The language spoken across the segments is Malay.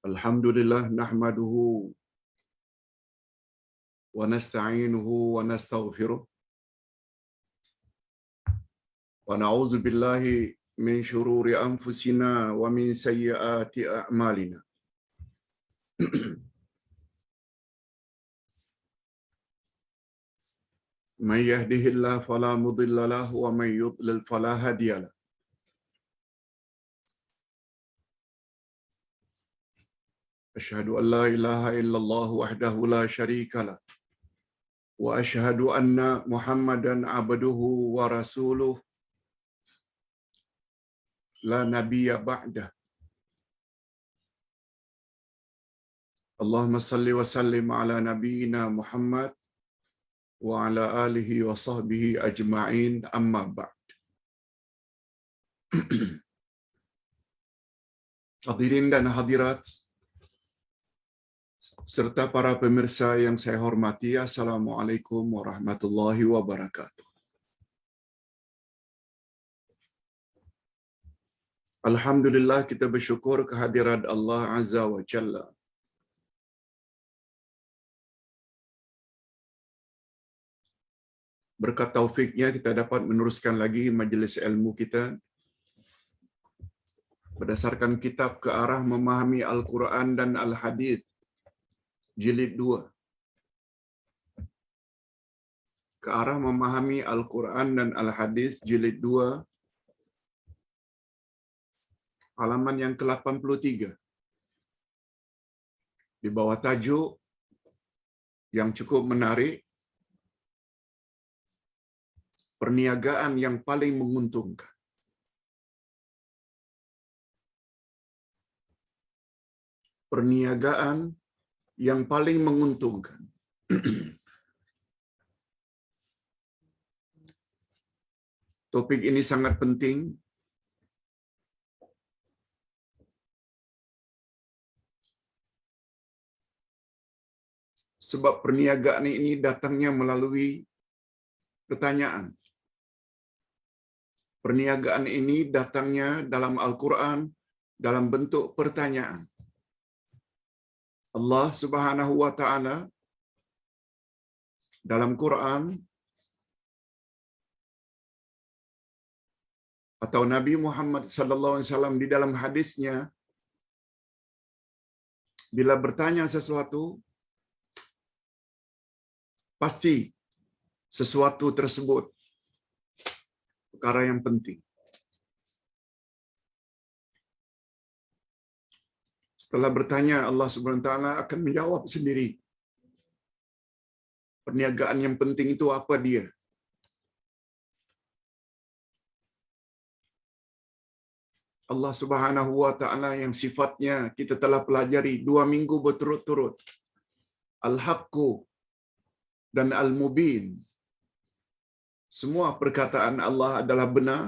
Alhamdulillah nahmaduhu wa nasta'inuhu wa nastaghfiruh wa na'udzu billahi min shururi anfusina wa min sayyiati a'malina. May yahdihillahu fala mudilla lahu wa may yudlil fala hadiya lahu. Asyhadu an la ilaha illallah wahdahu la syarika lah wa asyhadu anna Muhammadan abduhu wa rasuluh la nabiyya ba'dah. Allahumma salli wa sallim ala nabiyyina Muhammad wa ala alihi wa sahbihi ajma'in, amma ba'd. Hadirin dan hadirat serta para pemirsa yang saya hormati, Assalamualaikum warahmatullahi wabarakatuh. Alhamdulillah, kita bersyukur kehadirat Allah Azza wa Jalla. Berkat taufiknya kita dapat meneruskan lagi majlis ilmu kita berdasarkan kitab Ke Arah Memahami Al-Quran dan Al-Hadith jilid 2. Ke Arah Memahami Al-Quran dan Al-Hadith jilid 2, halaman yang ke-83. Di bawah tajuk yang cukup menarik, perniagaan yang paling menguntungkan. Perniagaan yang paling menguntungkan. Topik ini sangat penting sebab perniagaan ini datangnya melalui pertanyaan. Perniagaan ini datangnya dalam Al-Quran dalam bentuk pertanyaan. Allah Subhanahu wa Ta'ala dalam Quran atau Nabi Muhammad sallallahu alaihi wasallam di dalam hadisnya, bila bertanya sesuatu, pasti sesuatu tersebut perkara yang penting. Setelah bertanya, Allah Subhanahu wa Ta'ala akan menjawab sendiri. Perniagaan yang penting itu apa dia? Allah Subhanahu wa Ta'ala yang sifatnya kita telah pelajari 2 minggu berturut-turut. Al-Haqqu dan Al-Mubin. Semua perkataan Allah adalah benar.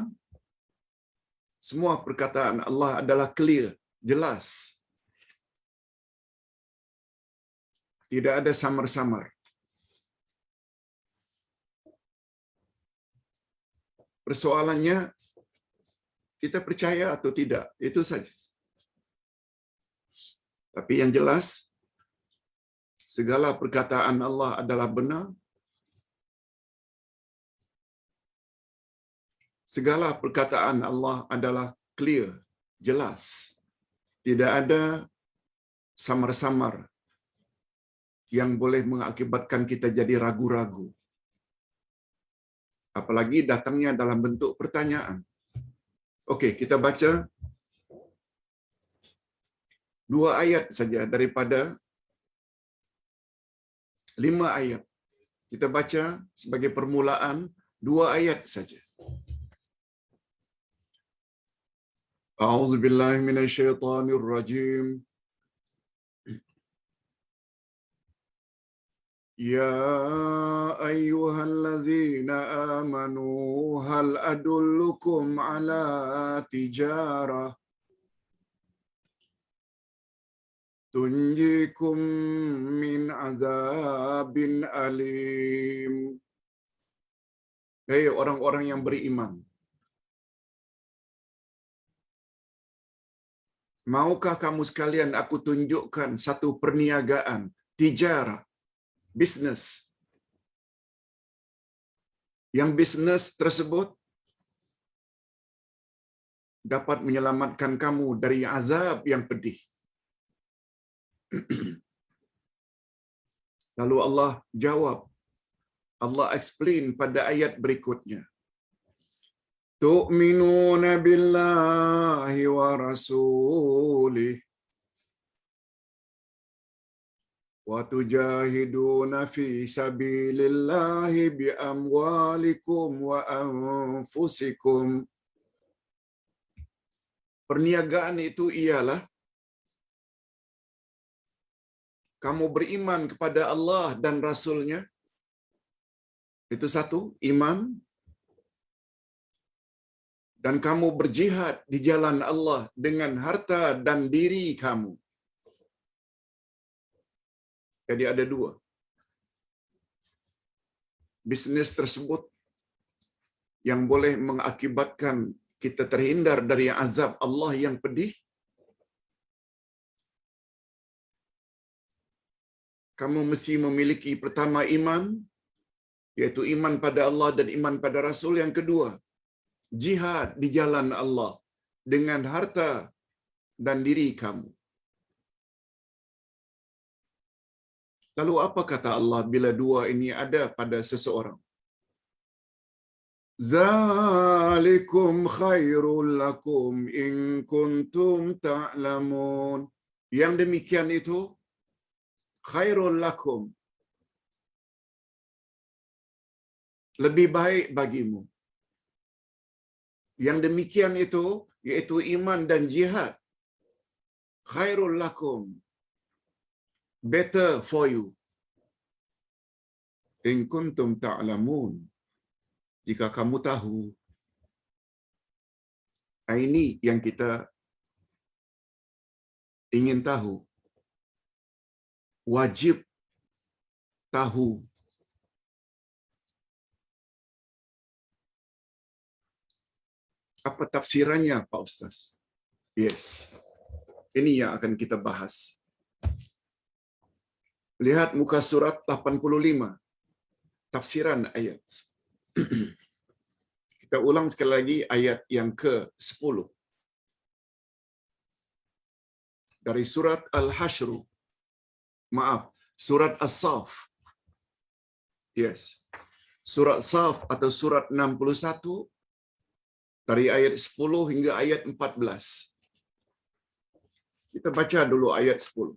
Semua perkataan Allah adalah clear, jelas. Tidak ada samar-samar. Persoalannya, kita percaya atau tidak, itu saja. Tapi yang jelas, segala perkataan Allah adalah benar. Segala perkataan Allah adalah clear, jelas. Tidak ada samar-samar yang boleh mengakibatkan kita jadi ragu-ragu. Apalagi datangnya dalam bentuk pertanyaan. Okey, kita baca 2 ayat saja daripada 5 ayat. Kita baca sebagai permulaan 2 ayat saja. A'udzubillahi minasyaitonirrajim. Ya ayyuhalladzina amanu hal adullukum ala tijarah tunjikum min azabin alim. Hai orang-orang yang beriman, Maukah kamu sekalian aku tunjukkan satu perniagaan, tijarah, bisnes. Yang bisnes tersebut dapat menyelamatkan kamu dari azab yang pedih. Lalu Allah jawab, Allah explain pada ayat berikutnya. Tu'minuna billahi wa rasulih wa tujahiduna fi sabilillahi bi amwalikum wa anfusikum. Perniagaan itu ialah kamu beriman kepada Allah dan Rasul-Nya. Itu satu, iman. Dan kamu berjihad di jalan Allah dengan harta dan diri kamu. Jadi ada dua. Bisnes tersebut yang boleh mengakibatkan kita terhindar dari azab Allah yang pedih. Kamu mesti memiliki pertama iman, yaitu iman pada Allah dan iman pada Rasul. Yang kedua, jihad di jalan Allah dengan harta dan diri kamu. Lalu apa kata Allah bila dua ini ada pada seseorang? Zalikum khairul lakum in kuntum ta'lamun. Yang demikian itu khairul lakum, lebih baik bagimu. Yang demikian itu yaitu iman dan jihad. Khairul lakum, better for you. In kuntum ta'lamun, jika kamu tahu. Ini yang kita ingin tahu. Wajib tahu. Apa tafsirannya, Pak Ustaz? Yes. Ini yang akan kita bahas. Lihat muka surat 85. Tafsiran ayat. Kita ulang sekali lagi ayat yang ke-10. Dari surat Al-Hashr. Surat As-Saf. Yes. Surat Saf atau surat 61 dari ayat 10 hingga ayat 14. Kita baca dulu ayat 10.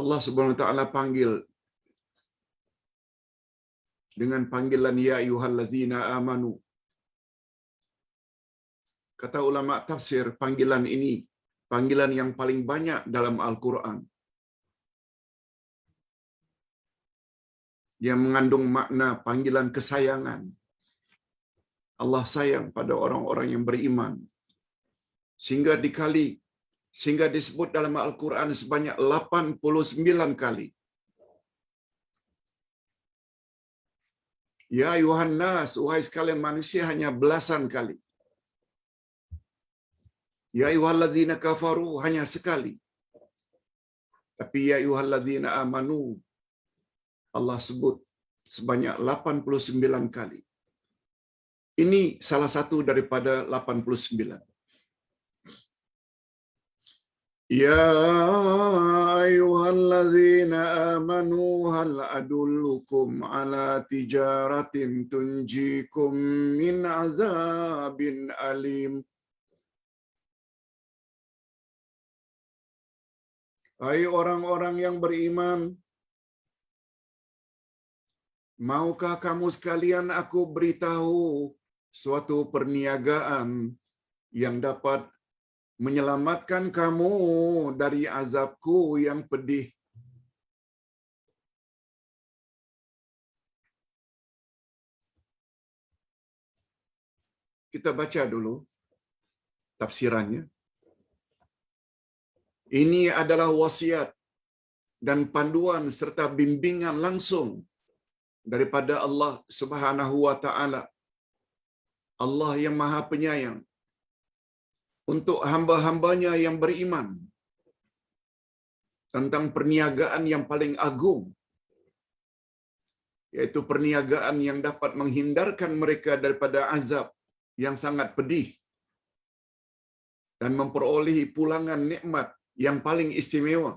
Allah Subhanahu wa taala panggil dengan panggilan ya ayyuhallazina amanu. Kata ulama tafsir, panggilan ini panggilan yang paling banyak dalam Al-Quran. Yang mengandung makna panggilan kesayangan. Allah sayang pada orang-orang yang beriman. Sehingga disebut dalam Al-Quran sebanyak 89 kali. Ya ayuhan nas, wahai sekalian manusia, hanya belasan kali. Ya ayyuhalladzina kafaru, hanya sekali. Tapi ya ayyuhalladzina amanu, Allah sebut sebanyak 89 kali. Ini salah satu daripada 89. Ya ayyuhalladzina amanu hal adullukum ala tijaratin tunjikum min azabin alim. Hai orang-orang yang beriman, maukah kamu sekalian aku beritahu suatu perniagaan yang dapat menyelamatkan kamu dari azabku yang pedih? Kita baca dulu tafsirannya. Ini adalah wasiat dan panduan serta bimbingan langsung daripada Allah Subhanahu wa taala Allah yang Maha Penyayang untuk hamba-hambanya yang beriman tentang perniagaan yang paling agung, yaitu perniagaan yang dapat menghindarkan mereka daripada azab yang sangat pedih dan memperolehi pulangan nikmat yang paling istimewa.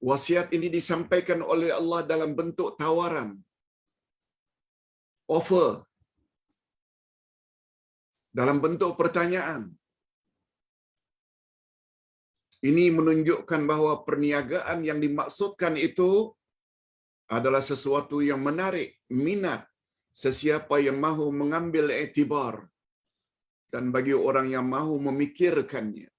Wasiat ini disampaikan oleh Allah dalam bentuk tawaran, offer, dalam bentuk pertanyaan. Ini menunjukkan bahawa perniagaan yang dimaksudkan itu adalah sesuatu yang menarik minat sesiapa yang mahu mengambil iktibar dan bagi orang yang mahu memikirkannya.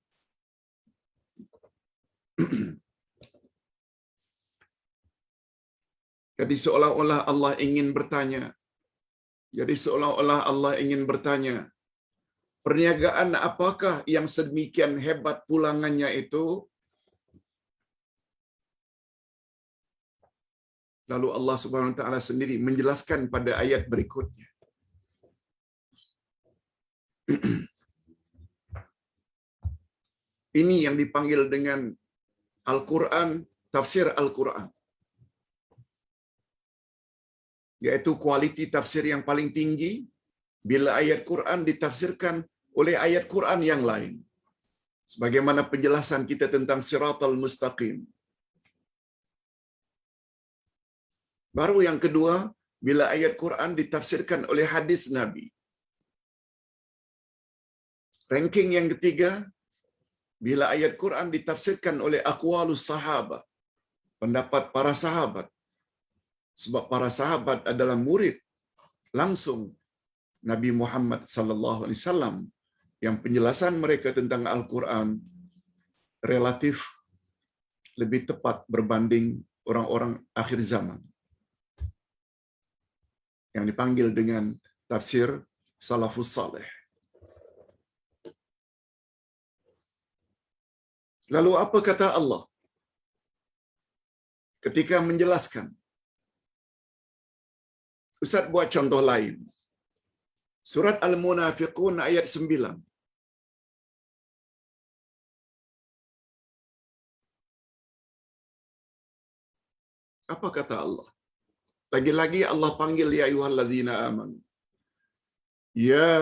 Jadi seolah-olah Allah ingin bertanya, perniagaan apakah yang sedemikian hebat pulangannya itu? Lalu Allah Subhanahu wa taala sendiri menjelaskan pada ayat berikutnya. Ini yang dipanggil dengan Al-Quran, tafsir Al-Quran. Yaitu kualiti tafsir yang paling tinggi bila ayat Quran ditafsirkan oleh ayat Quran yang lain. Sebagaimana penjelasan kita tentang Siratal Mustaqim. Baru yang kedua, bila ayat Quran ditafsirkan oleh hadis Nabi. Ranking yang ketiga, bila ayat Quran ditafsirkan oleh aqwalus sahabat, pendapat para sahabat. Sebab para sahabat adalah murid langsung Nabi Muhammad sallallahu alaihi wasallam, yang penjelasan mereka tentang Al-Quran relatif lebih tepat berbanding orang-orang akhir zaman, yang dipanggil dengan tafsir salafus saleh. Lalu apa kata Allah ketika menjelaskan? Ustaz buat contoh lain. Surat Al-Munafiqun ayat 9. Apa kata Allah? Lagi-lagi Allah panggil ya ayyuhallazina amanu. Ya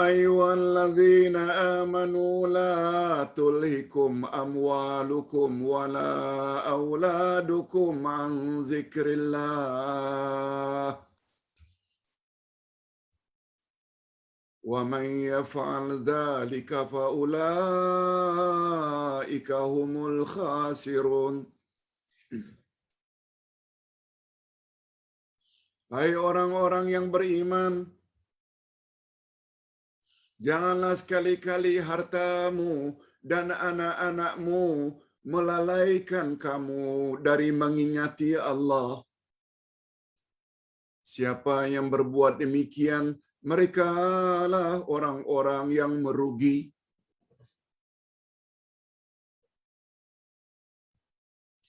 ayyuhallazina amanu la tulhikum amwalukum wala auladukum an zikrillah. Wa man yaf'al dzalika fa ulaika humul khasirun. Hai orang-orang yang beriman, janganlah sekali-kali hartamu dan anak-anakmu melalaikan kamu dari mengingati Allah. Siapa yang berbuat demikian, merekalah orang-orang yang merugi.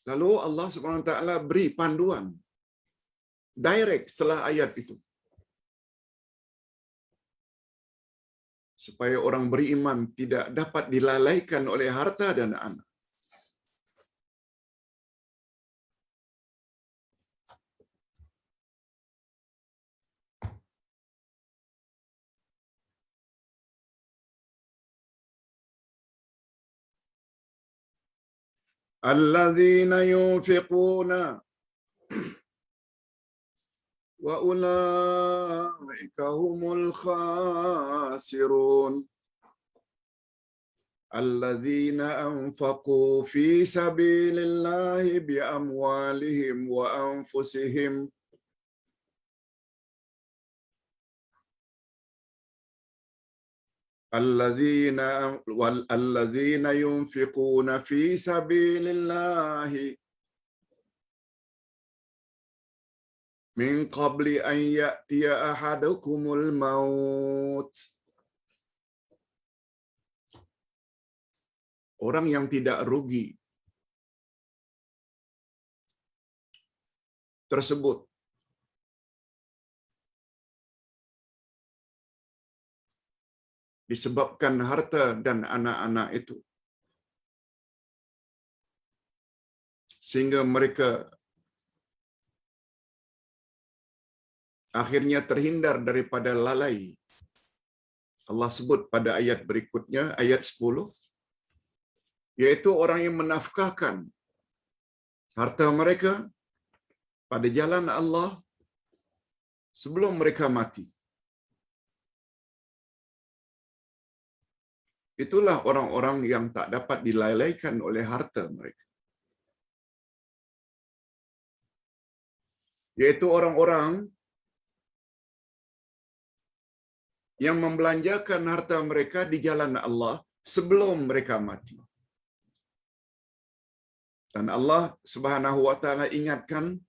Lalu Allah Subhanahu wa taala beri panduan direct setelah ayat itu, supaya orang beriman tidak dapat dilalaikan oleh harta dan anak. Alladzina yunfiquna wa ulaika humul khasirun. Alladzina anfaqu fi sabilillahi bi amwalihim wa anfusihim alladzina yunfiquna fi sabilillahi min qabli an ya'tiya ahadakumul maut. Orang yang tidak rugi tersebut. Disebabkan harta dan anak-anak itu. Sehingga mereka akhirnya terhindar daripada lalai. Allah sebut pada ayat berikutnya, ayat 10, yaitu orang yang menafkahkan harta mereka pada jalan Allah sebelum mereka mati. Itulah orang-orang yang tak dapat dilalaikan oleh harta mereka. Yaitu orang-orang yang membelanjakan harta mereka di jalan Allah sebelum mereka mati. Dan Allah Subhanahu wa taala ingatkan,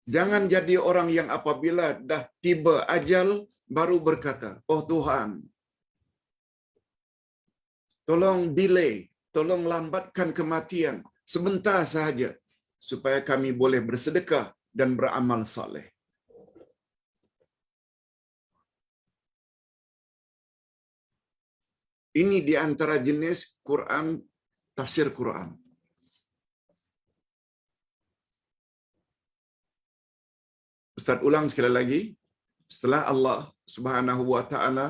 jangan jadi orang yang apabila dah tiba ajal baru berkata, "Oh Tuhan, tolong delay, tolong lambatkan kematian sebentar sahaja supaya kami boleh bersedekah dan beramal saleh." Ini di antara jenis Quran, tafsir Quran. Ustaz ulang sekali lagi. Setelah Allah Subhanahu wa taala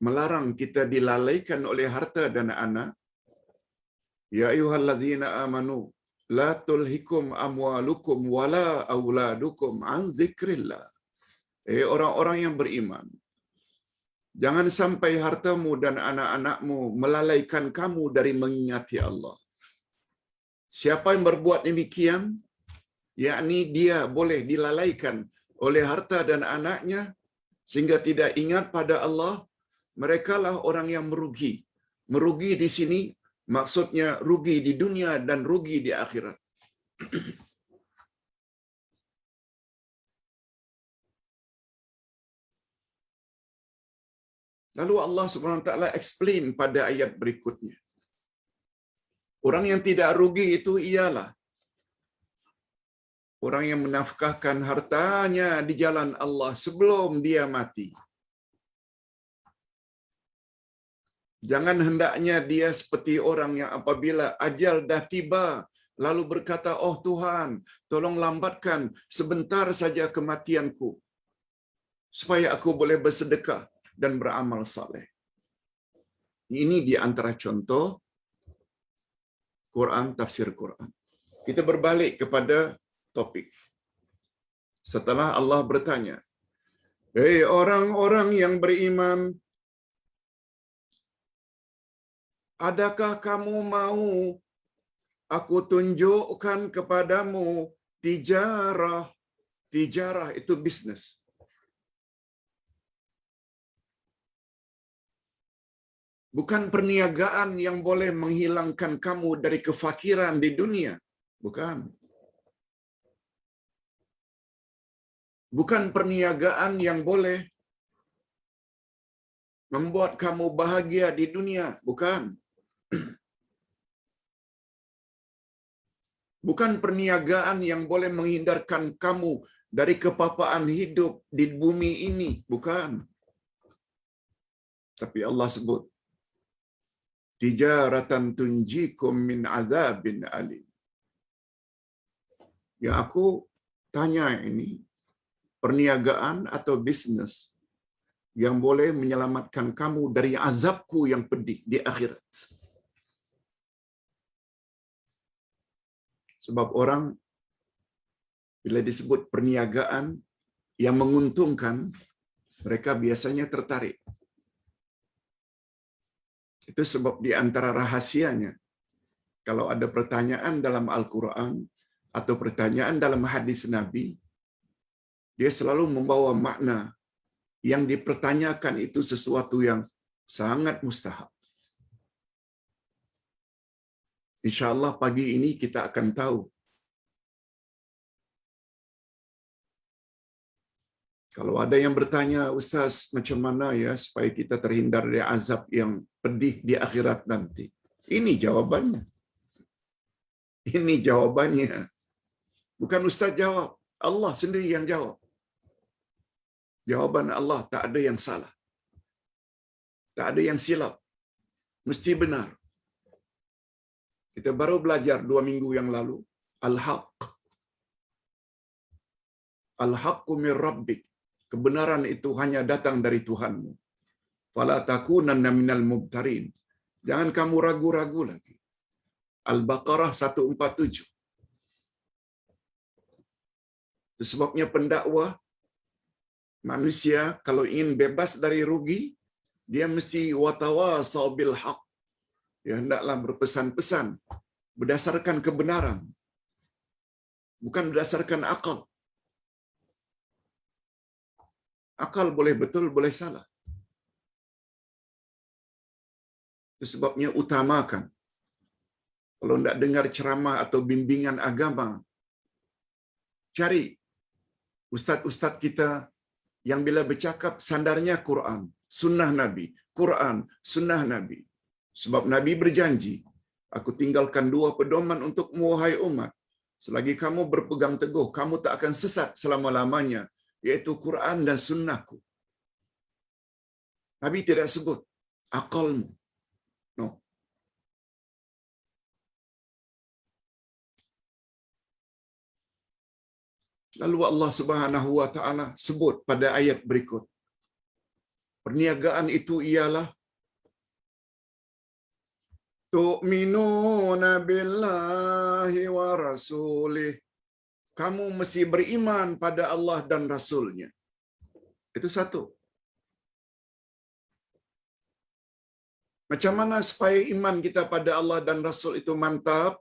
melarang kita dilalaikan oleh harta dan anak, ya ayyuhallazina amanu la tulhikum amwalukum wala auladukum an zikrillah. Orang-orang yang beriman, jangan sampai hartamu dan anak-anakmu melalaikan kamu dari mengingati Allah. Siapa yang berbuat demikian, yakni dia boleh dilalaikan oleh harta dan anaknya sehingga tidak ingat pada Allah, merekalah orang yang merugi. Merugi di sini maksudnya rugi di dunia dan rugi di akhirat. Lalu Allah Subhanahu wa taala explain pada ayat berikutnya. Orang yang tidak rugi itu ialah orang yang menafkahkan hartanya di jalan Allah sebelum dia mati. Jangan hendaknya dia seperti orang yang apabila ajal dah tiba lalu berkata, "Oh Tuhan, tolong lambatkan sebentar saja kematianku supaya aku boleh bersedekah dan beramal saleh." Ini di antara contoh Quran, tafsir Quran. Kita berbalik kepada topik. Setelah Allah bertanya, "Hei orang-orang yang beriman, adakah kamu mau aku tunjukkan kepadamu tijarah?" Tijarah itu bisnes. Bukan perniagaan yang boleh menghilangkan kamu dari kefakiran di dunia. Bukan. Bukan perniagaan yang boleh membuat kamu bahagia di dunia. Bukan. Bukan perniagaan yang boleh menghindarkan kamu dari kepapaan hidup di bumi ini. Bukan. Tapi Allah sebut, tijaratan tunjikum min azabin alim. Yang aku tanya ini, perniagaan atau bisnes yang boleh menyelamatkan kamu dari azabku yang pedih di akhirat. Sebab orang bila disebut perniagaan yang menguntungkan, mereka biasanya tertarik. Itu sebab di antara rahasianya, kalau ada pertanyaan dalam Al-Quran atau pertanyaan dalam hadis Nabi, dia selalu membawa makna yang dipertanyakan itu sesuatu yang sangat mustahab. InsyaAllah pagi ini kita akan tahu. Kalau ada yang bertanya, "Ustaz, macam mana ya supaya kita terhindar dari azab yang pedih di akhirat nanti?" Ini jawabannya. Ini jawabannya. Bukan ustaz jawab. Allah sendiri yang jawab. Jawaban Allah tak ada yang salah. Tak ada yang silap. Mesti benar. Kita baru belajar 2 minggu yang lalu. Al-Haq. Al-Haqqu min Rabbik. Kebenaran itu hanya datang dari Tuhanmu. Fala takunanna minal mubtarin. Jangan kamu ragu-ragu lagi. Al-Baqarah 147. Itu sebabnya pendakwah manusia kalau ingin bebas dari rugi, dia mesti watawasau bil haq. Dia hendaklah berpesan-pesan berdasarkan kebenaran, bukan berdasarkan akal. Akal boleh betul, boleh salah. Itu sebabnya utamakan. Kalau tidak dengar ceramah atau bimbingan agama, cari ustaz-ustaz kita yang bila bercakap sandarnya Quran, sunnah Nabi. Quran, sunnah Nabi. Sebab Nabi berjanji, aku tinggalkan 2 pedoman untukmu wahai umat. Selagi kamu berpegang teguh, kamu tak akan sesat selama-lamanya, yaitu Quran dan sunnahku. Nabi tidak sebut akalmu. No. Lalu Allah Subhanahu wa taala sebut pada ayat berikut. Perniagaan itu ialah tu'minuna billahi wa rasulih. Kamu mesti beriman pada Allah dan Rasulnya. Itu satu. Macam mana supaya iman kita pada Allah dan Rasul itu mantap?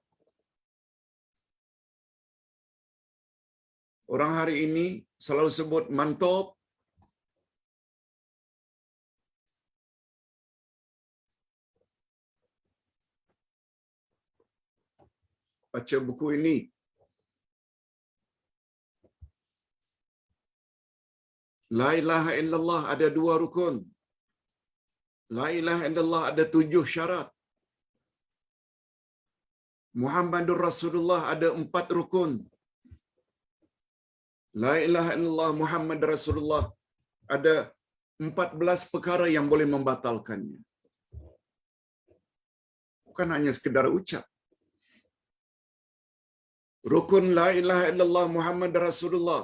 Orang hari ini selalu sebut mantap. Baca buku ini. La ilaha illallah ada 2 rukun. La ilaha illallah ada 7 syarat. Muhammadur Rasulullah ada 4 rukun. La ilaha illallah Muhammad Rasulullah ada 14 perkara yang boleh membatalkannya. Bukan hanya sekedar ucap. Rukun la ilaha illallah Muhammad Rasulullah,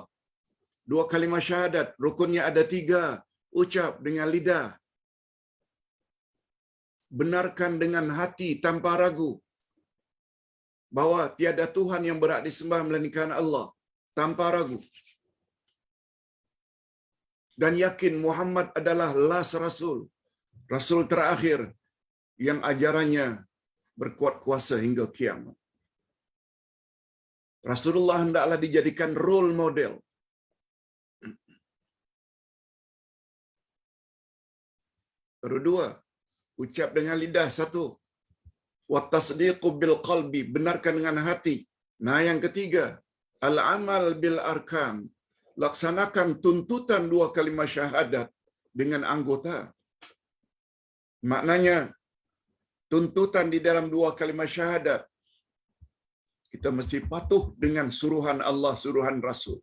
2 kalimah syahadat, rukunnya ada 3. Ucap dengan lidah. Benarkan dengan hati tanpa ragu bahwa tiada Tuhan yang berhak disembah melainkan Allah, tanpa ragu. Dan yakin Muhammad adalah last Rasul, Rasul terakhir yang ajarannya berkuat kuasa hingga kiamat. Rasulullah hendaklah dijadikan role model. Baru 2, ucap dengan lidah 1. Wa tasdiqu bil qalbi, benarkan dengan hati. Nah, yang ketiga, al amal bil arkan, laksanakan tuntutan 2 kalimah syahadat dengan anggota. Maknanya tuntutan di dalam 2 kalimah syahadat, kita mesti patuh dengan suruhan Allah, suruhan Rasul.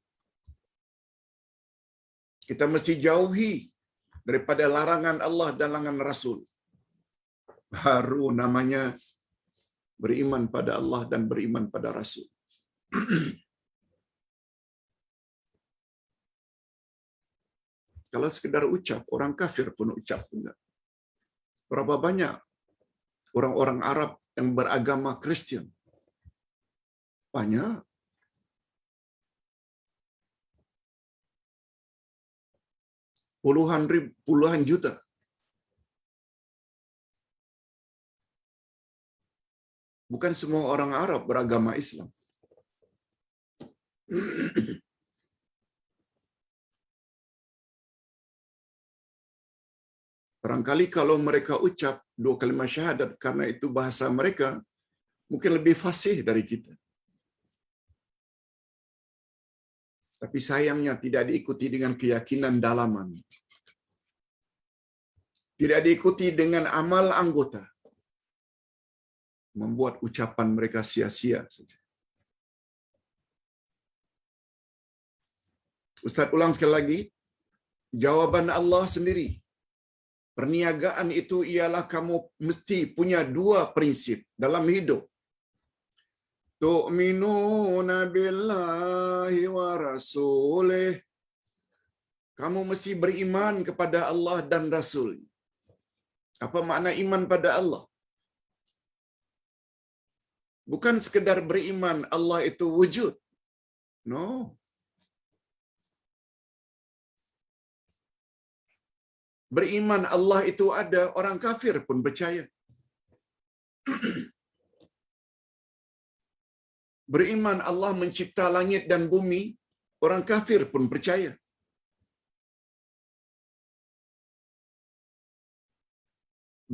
Kita mesti jauhi daripada larangan Allah dan larangan Rasul. Baru namanya beriman pada Allah dan beriman pada Rasul. Kalau sekedar ucap, orang kafir pun ucap enggak. Berapa banyak orang-orang Arab yang beragama Kristen? Banyak. Puluhan juta. Bukan semua orang Arab beragama Islam. Barangkali kalau mereka ucap 2 kalimah syahadat karena itu bahasa mereka, mungkin lebih fasih dari kita. Tapi sayangnya tidak diikuti dengan keyakinan dalaman. Tidak diikuti dengan amal anggota. membuat ucapan mereka sia-sia saja. Ustaz ulang sekali lagi, jawaban Allah sendiri. Perniagaan itu ialah kamu mesti punya dua prinsip dalam hidup. Tu'minuna billahi wa rasulih. Kamu mesti beriman kepada Allah dan Rasul. Apa makna iman pada Allah? Bukan sekedar beriman Allah itu wujud. No. Beriman Allah itu ada, orang kafir pun percaya. Beriman Allah mencipta langit dan bumi, orang kafir pun percaya.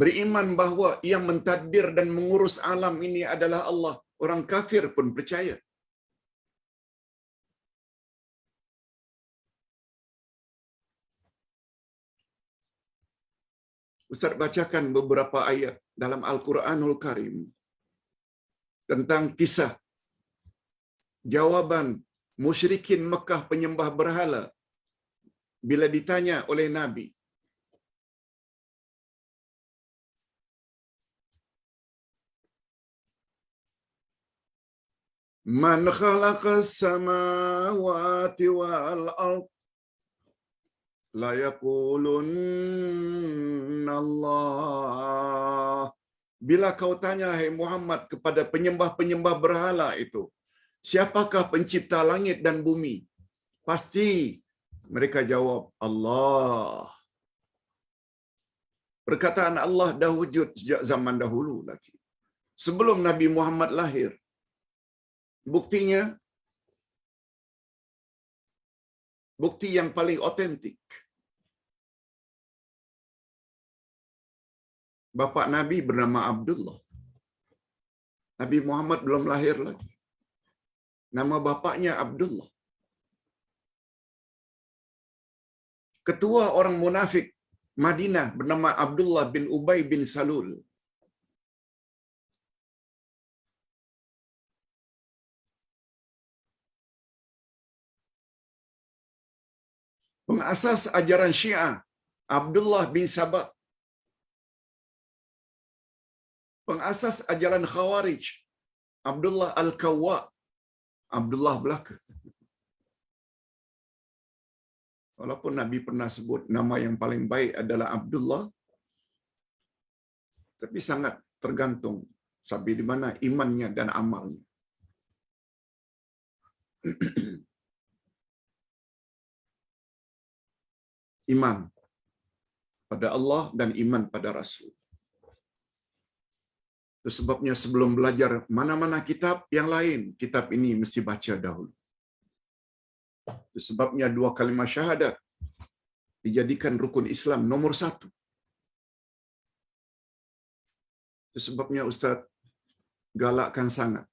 Beriman bahawa yang mentadbir dan mengurus alam ini adalah Allah, orang kafir pun percaya. Ustaz bacakan beberapa ayat dalam Al-Quranul Karim tentang kisah jawaban musyrikin Mekah penyembah berhala bila ditanya oleh Nabi. Man khalaqas samawati wal ard la yaqulunna Allah. Bila kau tanya, hai Muhammad, kepada penyembah-penyembah berhala itu, siapakah pencipta langit dan bumi? Pasti mereka jawab, Allah. Perkataan Allah dah wujud sejak zaman dahulu lagi. Sebelum Nabi Muhammad lahir. Buktinya, bukti yang paling otentik. Bapa Nabi bernama Abdullah. Nabi Muhammad belum lahir lagi. Nama bapaknya Abdullah. Ketua orang munafik Madinah bernama Abdullah bin Ubay bin Salul. Pengasas ajaran Syiah Abdullah bin Sabah. Pengasas ajaran Khawarij Abdullah Al-Kawwa. Abdullah belaka. Walaupun Nabi pernah sebut nama yang paling baik adalah Abdullah, tapi sangat tergantung sampai di mana imannya dan amalnya. Iman pada Allah dan iman pada Rasul. Itu sebabnya sebelum belajar mana-mana kitab yang lain, kitab ini mesti baca dahulu. Itu sebabnya 2 kalimah syahadat dijadikan rukun Islam nomor 1. Itu sebabnya Ustaz galakkan sangat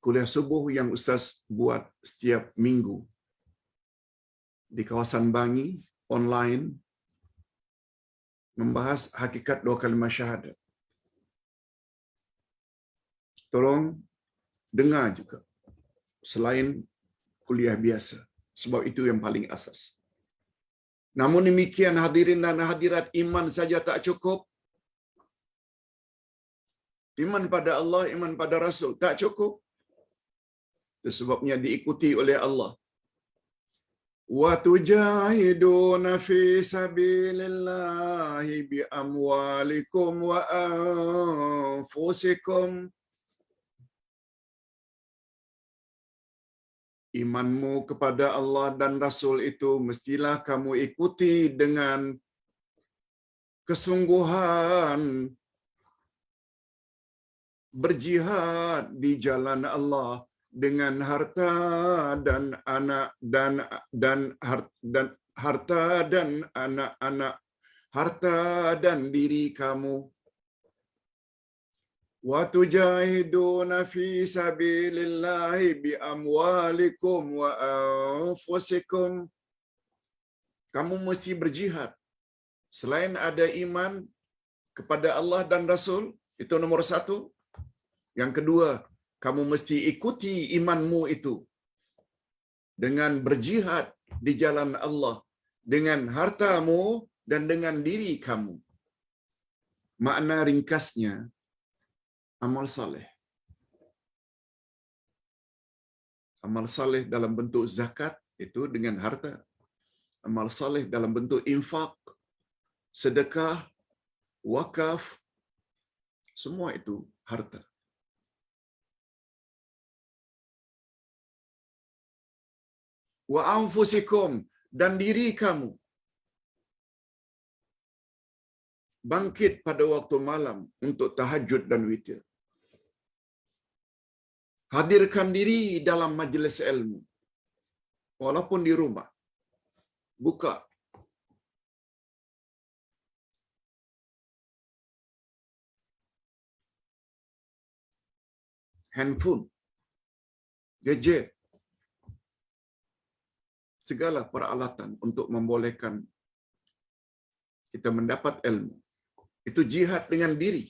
kuliah subuh yang Ustaz buat setiap minggu di kawasan Bangi online membahas hakikat 2 kalimah syahadat. Tolong dengar juga selain kuliah biasa, sebab itu yang paling asas. Namun demikian hadirin dan hadirat, iman saja tak cukup. Iman pada Allah, iman pada Rasul tak cukup. Itu sebabnya diikuti oleh Allah. Wa tujahiduna fi sabilillahi bi amwalikum wa anfusikum. Imanmu kepada Allah dan Rasul itu mestilah kamu ikuti dengan kesungguhan berjihad di jalan Allah dengan harta dan anak harta dan anak-anak, harta dan diri kamu. Wa tujahiduna fi sabilillahi bi amwalikum wa anfusikum. Kamu mesti berjihad. Selain ada iman kepada Allah dan Rasul, Itu nomor satu. Yang kedua, kamu mesti ikuti imanmu itu dengan berjihad di jalan Allah, dengan hartamu dan dengan diri kamu. Makna ringkasnya, amal saleh. Amal saleh dalam bentuk zakat itu dengan harta. Amal saleh dalam bentuk infak, sedekah, wakaf, semua itu harta. Wa anfusikum, dan diri kamu. Bangkit pada waktu malam untuk tahajud dan witir. Hadirkan diri dalam majlis ilmu. Walaupun di rumah. Buka handphone, gadget, segala peralatan untuk membolehkan kita mendapat ilmu. Itu jihad dengan diri.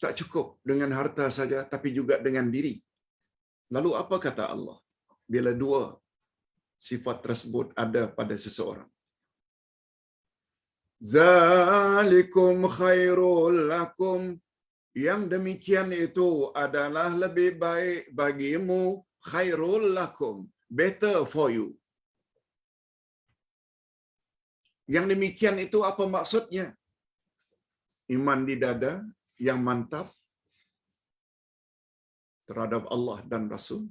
Tak cukup dengan harta saja, tapi juga dengan diri. Lalu apa kata Allah bila dua sifat tersebut ada pada seseorang? Zalikum khairul lakum. Yang demikian itu adalah lebih baik bagimu. Khairul lakum. Better for you. Yang demikian itu apa maksudnya? Iman di dada yang mantap terhadap Allah dan Rasul.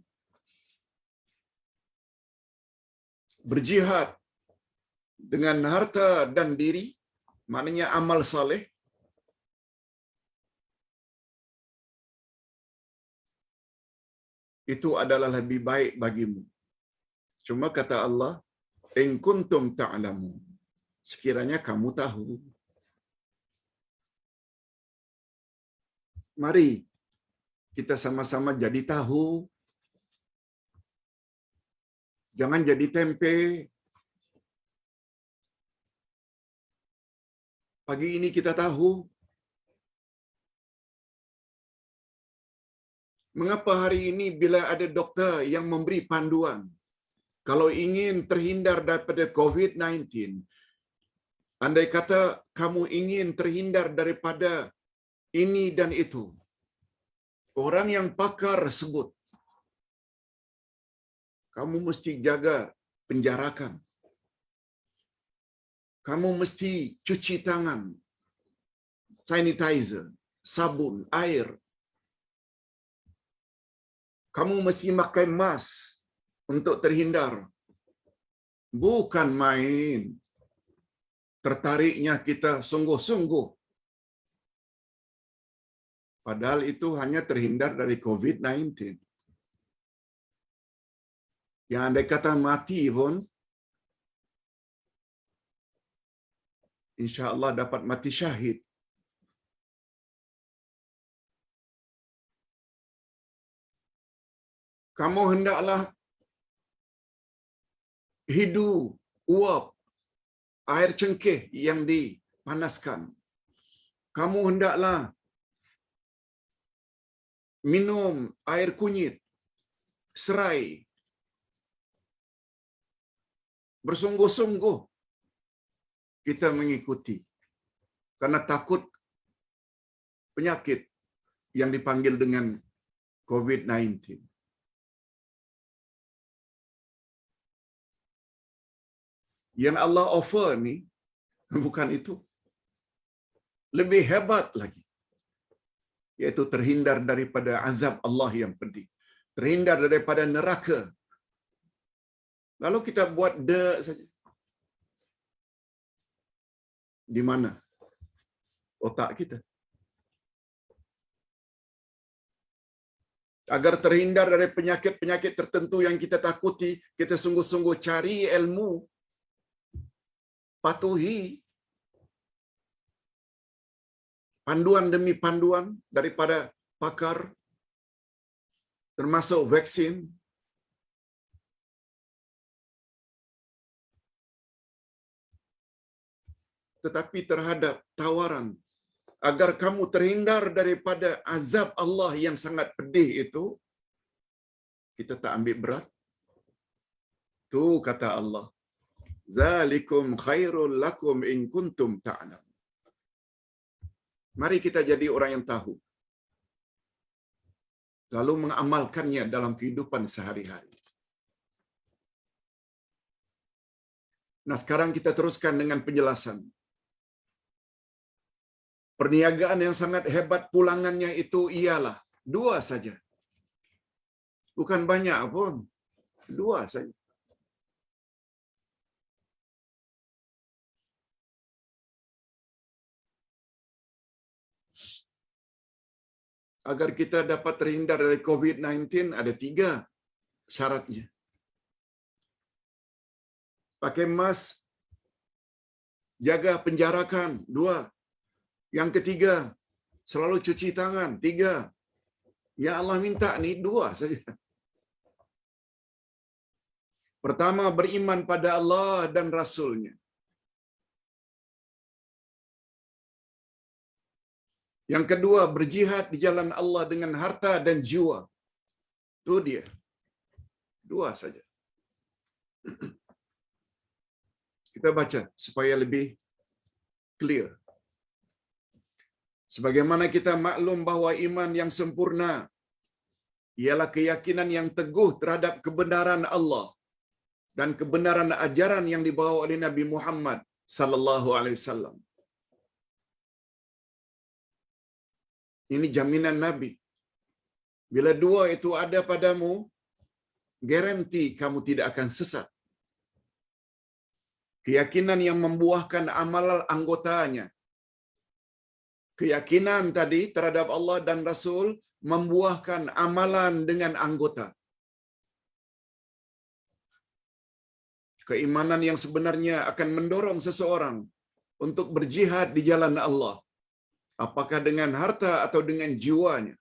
Berjihad dengan harta dan diri, maknanya amal saleh. Itu adalah lebih baik bagimu. Cuma kata Allah, in kuntum ta'lamun. Sekiranya kamu tahu. Mari kita sama-sama jadi tahu. Jangan jadi tempe. Pagi ini kita tahu. Mengapa hari ini bila ada doktor yang memberi panduan, kalau ingin terhindar daripada COVID-19, andai kata kamu ingin terhindar daripada ini dan itu, orang yang pakar sebut, kamu mesti jaga penjarakan. Kamu mesti cuci tangan, sanitizer, sabun, air. Kamu mesti pakai mask untuk terhindar. Bukan main. Tertariknya kita sungguh-sungguh. Padahal itu hanya terhindar dari COVID-19. Yang andai kata mati pun, insya Allah dapat mati syahid. Kamu hendaklah hidu, uap, air cengkeh yang dipanaskan. Kamu hendaklah minum air kunyit, serai. Bersungguh-sungguh kita mengikuti. Karena takut penyakit yang dipanggil dengan COVID-19. Yang Allah offer ni bukan itu. Lebih hebat lagi. Yaitu terhindar daripada azab Allah yang pedih. Terhindar daripada neraka. Lalu kita buat saja. Di mana otak kita? Agar terhindar dari penyakit-penyakit tertentu yang kita takuti, kita sungguh-sungguh cari ilmu. Patuhi panduan demi panduan daripada pakar, termasuk vaksin. tetapi terhadap tawaran agar kamu terhindar daripada azab Allah yang sangat pedih itu, kita tak ambil berat. Tu kata Allah, zalikum khairul lakum in kuntum ta'lam. Mari kita jadi orang yang tahu, lalu mengamalkannya dalam kehidupan sehari-hari. Nah, sekarang kita teruskan dengan penjelasan. Perniagaan yang sangat hebat pulangannya itu ialah 2 saja. Bukan banyak pun. 2 saja. Agar kita dapat terhindar dari COVID-19 ada 3 syaratnya. Pakai mask, jaga penjarakan, 2. Yang ketiga, selalu cuci tangan, 3. Ya Allah minta ni 2 saja. Pertama, beriman pada Allah dan Rasul-Nya. Yang kedua, berjihad di jalan Allah dengan harta dan jiwa. Itu dia. 2 saja. Kita baca supaya lebih clear. Sebagaimana kita maklum bahwa iman yang sempurna ialah keyakinan yang teguh terhadap kebenaran Allah dan kebenaran ajaran yang dibawa oleh Nabi Muhammad sallallahu alaihi wasallam. Ini jaminan Nabi. Bila 2 itu ada padamu, garanti kamu tidak akan sesat. Keyakinan yang membuahkan amalan anggotanya. Keyakinan tadi terhadap Allah dan Rasul membuahkan amalan dengan anggota. Keimanan yang sebenarnya akan mendorong seseorang untuk berjihad di jalan Allah. Apakah dengan harta atau dengan jiwanya.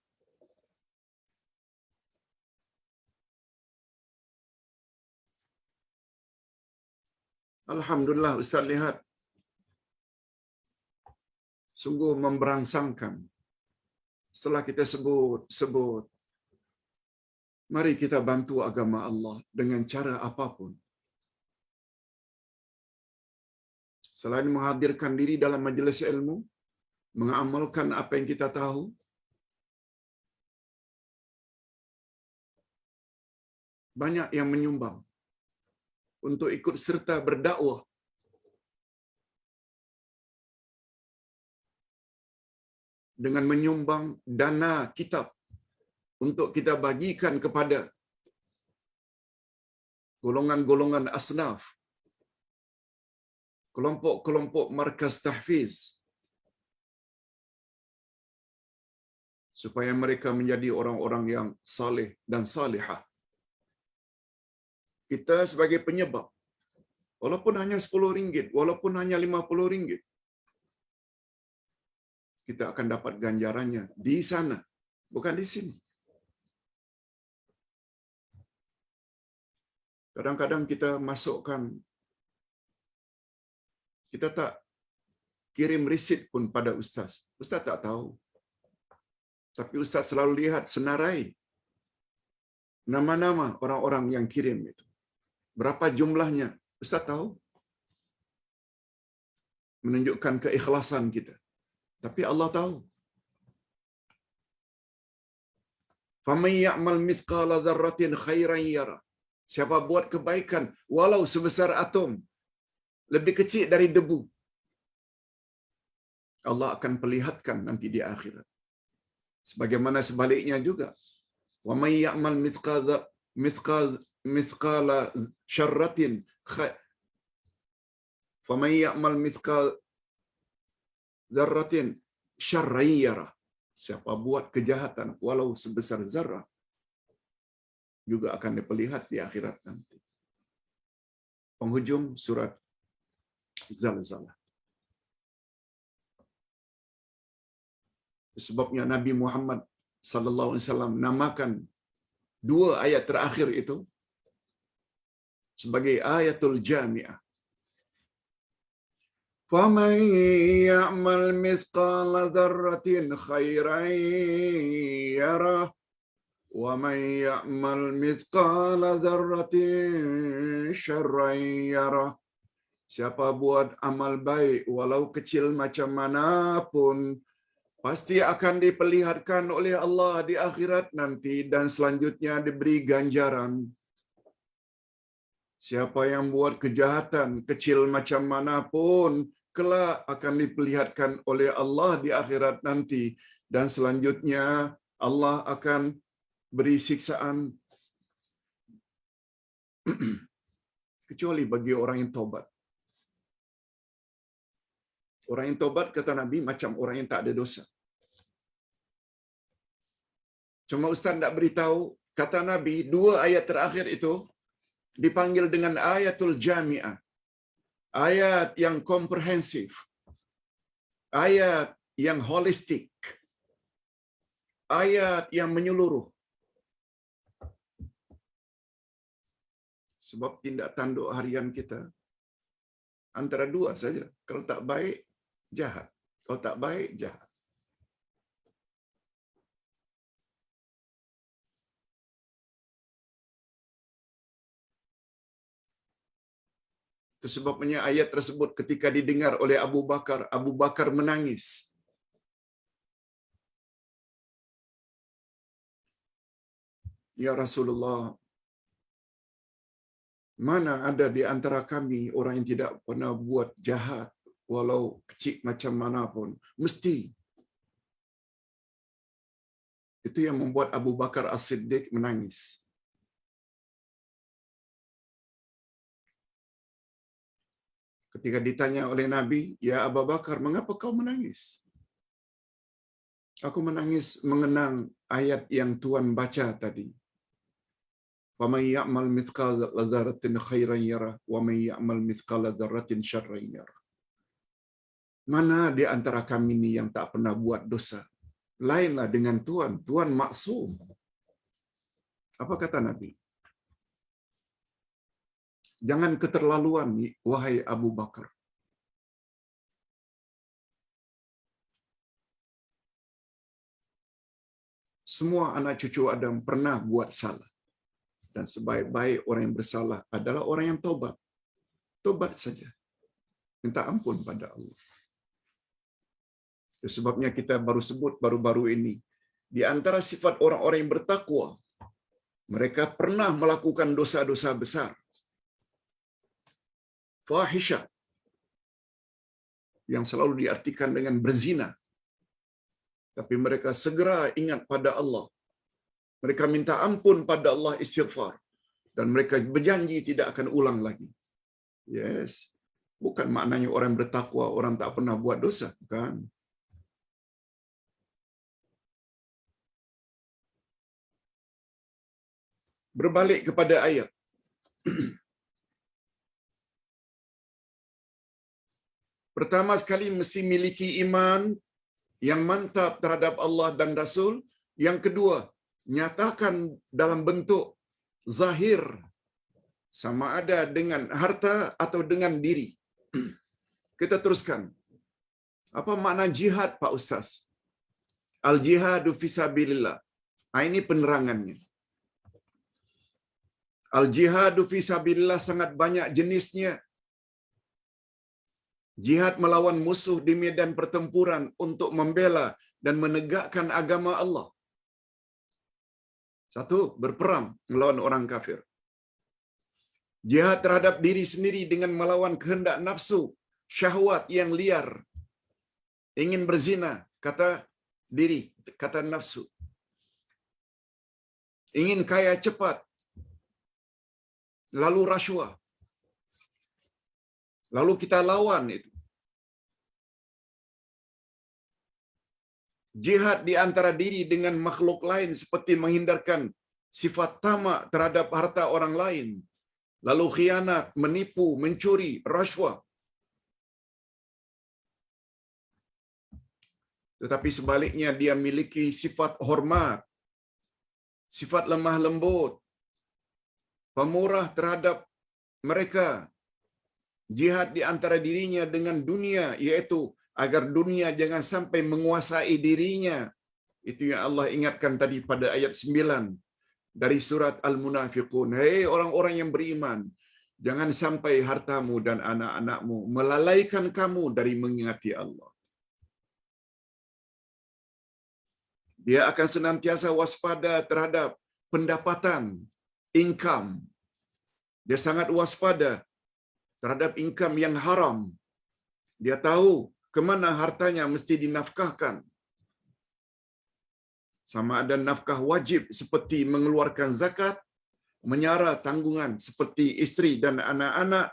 Alhamdulillah, Ustaz lihat. Sungguh memberangsangkan. Setelah kita sebut, mari kita bantu agama Allah dengan cara apapun. Selain menghadirkan diri dalam majelis ilmu, mengamalkan apa yang kita tahu, banyak yang menyumbang untuk ikut serta berdakwah. Dengan menyumbang dana kitab untuk kita bagikan kepada golongan-golongan asnaf, kelompok-kelompok markas tahfiz, supaya mereka menjadi orang-orang yang saleh dan salihah. Kita sebagai penyebab, walaupun hanya RM10, walaupun hanya RM50, kita akan dapat ganjarannya di sana, bukan di sini. Kadang-kadang kita masukkan, kita tak kirim resit pun pada ustaz. Ustaz tak tahu. Tapi ustaz selalu lihat senarai nama-nama orang-orang yang kirim itu. Berapa jumlahnya? Ustaz tahu. Menunjukkan keikhlasan kita. Tapi Allah tahu. Faman ya'mal mithqala dzarratin khairan yara. Siapa buat kebaikan walau sebesar atom, lebih kecil dari debu, Allah akan perlihatkan nanti di akhirat. Sebagaimana sebaliknya juga. Wa may ya'mal mithqala syarratin faman ya'mal mithqal zarratin syarran yara. Siapa buat kejahatan walau sebesar zarrah, juga akan diperlihat di akhirat nanti. Penghujung surat Zalzalah. Sebabnya Nabi Muhammad sallallahu alaihi wasallam namakan 2 ayat terakhir itu sebagai ayatul jami'ah. فَمَن يَعْمَلْ مِثْقَالَ ذَرَّةٍ خَيْرًا يَرَهُ وَمَن يَعْمَلْ مِثْقَالَ ذَرَّةٍ شَرًّا يَرَهُ. Siapa buat amal baik walau kecil macam manapun, pasti akan diperlihatkan oleh Allah di akhirat nanti dan selanjutnya diberi ganjaran. Siapa yang buat kejahatan kecil macam manapun, kelak akan diperlihatkan oleh Allah di akhirat nanti dan selanjutnya Allah akan beri siksaan. Kecuali bagi orang yang taubat. Orang yang taubat, kata Nabi, macam orang yang tak ada dosa. Cuma Ustaz tak beritahu, kata Nabi, 2 ayat terakhir itu dipanggil dengan ayatul jami'ah. Ayat yang komprehensif. Ayat yang holistik. Ayat yang menyeluruh. Sebab tindak tanduk harian kita antara 2 saja. Kalau tak baik, jahat. Kalau tak baik, jahat. Itu sebabnya ayat tersebut ketika didengar oleh Abu Bakar menangis. Ya Rasulullah, mana ada di antara kami orang yang tidak pernah buat jahat, walau kecil macam manapun. Mesti. Itu yang membuat Abu Bakar As-Siddiq menangis. Ketika ditanya oleh Nabi, "Ya Abu Bakar, mengapa kau menangis?" Aku menangis mengenang ayat yang Tuhan baca tadi. وَمَن يَعْمَلْ مِثْقَالَ ذَرَّةٍ خَيْرًا يَرَهُ وَمَن يَعْمَلْ مِثْقَالَ ذَرَّةٍ شَرًّا يَرَهُ. Mana di antara kami ini yang tak pernah buat dosa? Lainlah dengan Tuhan. Tuhan maksum. Apa kata Nabi? Jangan keterlaluan, wahai Abu Bakar. Semua anak cucu Adam pernah buat salah. Dan sebaik-baik orang yang bersalah adalah orang yang tobat. Tobat saja. Minta ampun pada Allah. Itu sebabnya kita baru sebut baru-baru ini. Di antara sifat orang-orang yang bertakwa, mereka pernah melakukan dosa-dosa besar. Fahisyah. Yang selalu diartikan dengan berzina. Tapi mereka segera ingat pada Allah. Mereka minta ampun pada Allah, istighfar. Dan mereka berjanji tidak akan ulang lagi. Yes. Bukan maknanya orang bertakwa, orang tak pernah buat dosa. Bukan. Berbalik kepada ayat. Pertama sekali mesti miliki iman yang mantap terhadap Allah dan Rasul. Yang kedua, nyatakan dalam bentuk zahir, sama ada dengan harta atau dengan diri. Kita teruskan. Apa makna jihad, Pak Ustaz? Al-jihadu fisabilillah. Ini penerangannya. Al-jihadu fisabilillah sangat banyak jenisnya. Jihad melawan musuh di medan pertempuran untuk membela dan menegakkan agama Allah. Satu, berperang melawan orang kafir. Jihad terhadap diri sendiri dengan melawan kehendak nafsu, syahwat yang liar. Ingin berzina, kata diri, kata nafsu. Ingin kaya cepat, lalu rasuah. Lalu kita lawan itu. Jihad di antara diri dengan makhluk lain seperti menghindarkan sifat tamak terhadap harta orang lain. Lalu khianat, menipu, mencuri, rasuah. Tetapi sebaliknya dia miliki sifat hormat, sifat lemah lembut, pemurah terhadap mereka, jihad di antara dirinya dengan dunia, yaitu agar dunia jangan sampai menguasai dirinya. Itu yang Allah ingatkan tadi pada ayat 9 dari surat Al-Munafiqun. Hei orang-orang yang beriman, jangan sampai hartamu dan anak-anakmu melalaikan kamu dari mengingati Allah. Dia akan senantiasa waspada terhadap pendapatan, income. Dia sangat waspada terhadap income yang haram. Dia tahu kemana hartanya mesti dinafkahkan. Sama ada nafkah wajib seperti mengeluarkan zakat, menyara tanggungan seperti isteri dan anak-anak,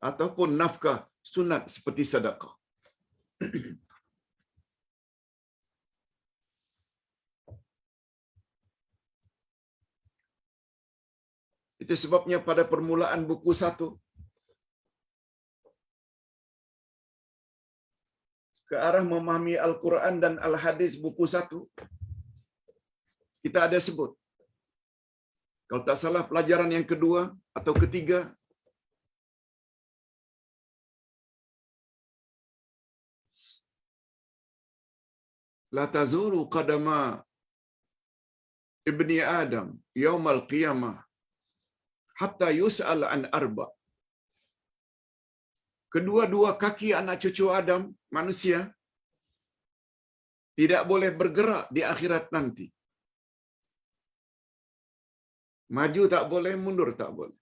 ataupun nafkah sunat seperti sedekah. Itu sebabnya pada permulaan buku 1, ke arah memahami Al-Quran dan Al-Hadis buku 1, kita ada sebut. Kalau tak salah pelajaran yang kedua atau ketiga, la tazulu qadama ibni Adam yaumal qiyamah hatta yus'al an arba. Kedua-dua kaki anak cucu Adam, manusia, tidak boleh bergerak di akhirat nanti. Maju tak boleh, mundur tak boleh.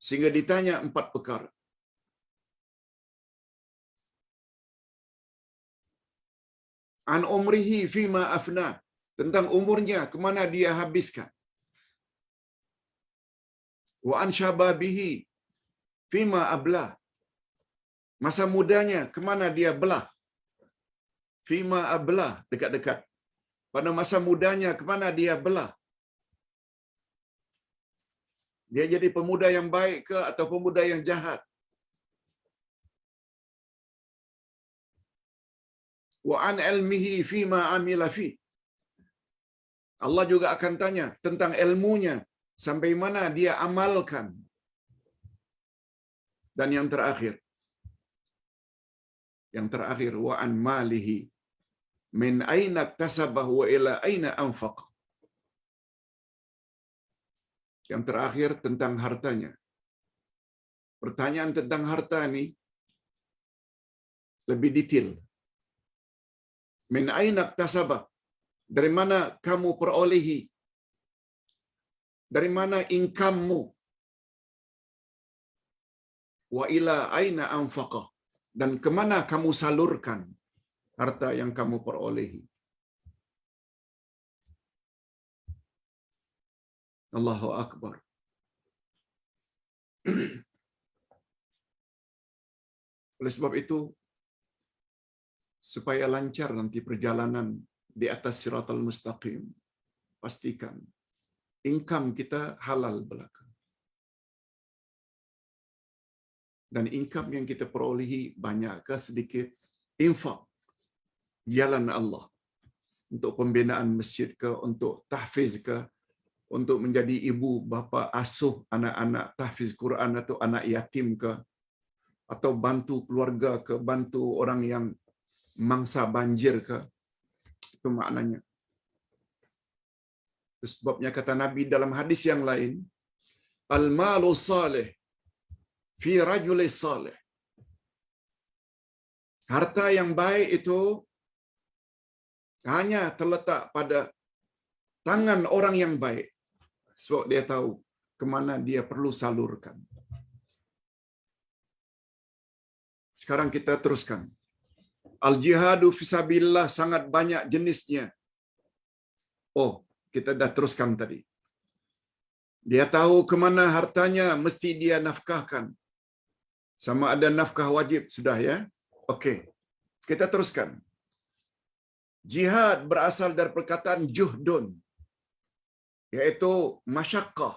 Sehingga ditanya 4 perkara. An umrihi fima afna, tentang umurnya, kemana dia habiskan. Wa an syababihi fima ablah, masa mudanya kemana dia belah. Fima ablah, dekat-dekat. Pada masa mudanya kemana dia belah. Dia jadi pemuda yang baik ke atau pemuda yang jahat. Wa an ilmihi fima amila fi. Allah juga akan tanya tentang ilmunya, sampai mana dia amalkan. Dan yang terakhir wa an malihi min aina tasabah wa ila aina anfaq. Yang terakhir tentang hartanya. Pertanyaan tentang harta ini lebih detail. Min aina tasabah, dari mana kamu perolehi, dari mana income-mu. Wa ila aina anfaqah, dan kemana kamu salurkan harta yang kamu perolehi. Allahu Akbar. Oleh sebab itu, supaya lancar nanti perjalanan di atas siratal mustaqim, pastikan income kita halal belaka. Dan income yang kita perolehi banyak ke sedikit, infak jalan Allah, untuk pembinaan masjid ke, untuk tahfiz ke, untuk menjadi ibu bapa asuh anak-anak tahfiz Quran atau anak yatim ke, atau bantu keluarga ke, bantu orang yang mangsa banjir ke. Itu maknanya. Sebabnya kata Nabi dalam hadis yang lain, al-malu salih fi rajulis salih. Harta yang baik itu hanya terletak pada tangan orang yang baik. Sebab dia tahu kemana dia perlu salurkan. Sekarang kita teruskan. Al-jihadu fisabilillah sangat banyak jenisnya. Oh, kita dah teruskan tadi. Dia tahu kemana hartanya mesti dia nafkahkan. Sama ada nafkah wajib, sudah ya? Okey. Kita teruskan. Jihad berasal dari perkataan juhdun, yaitu masyaqqah,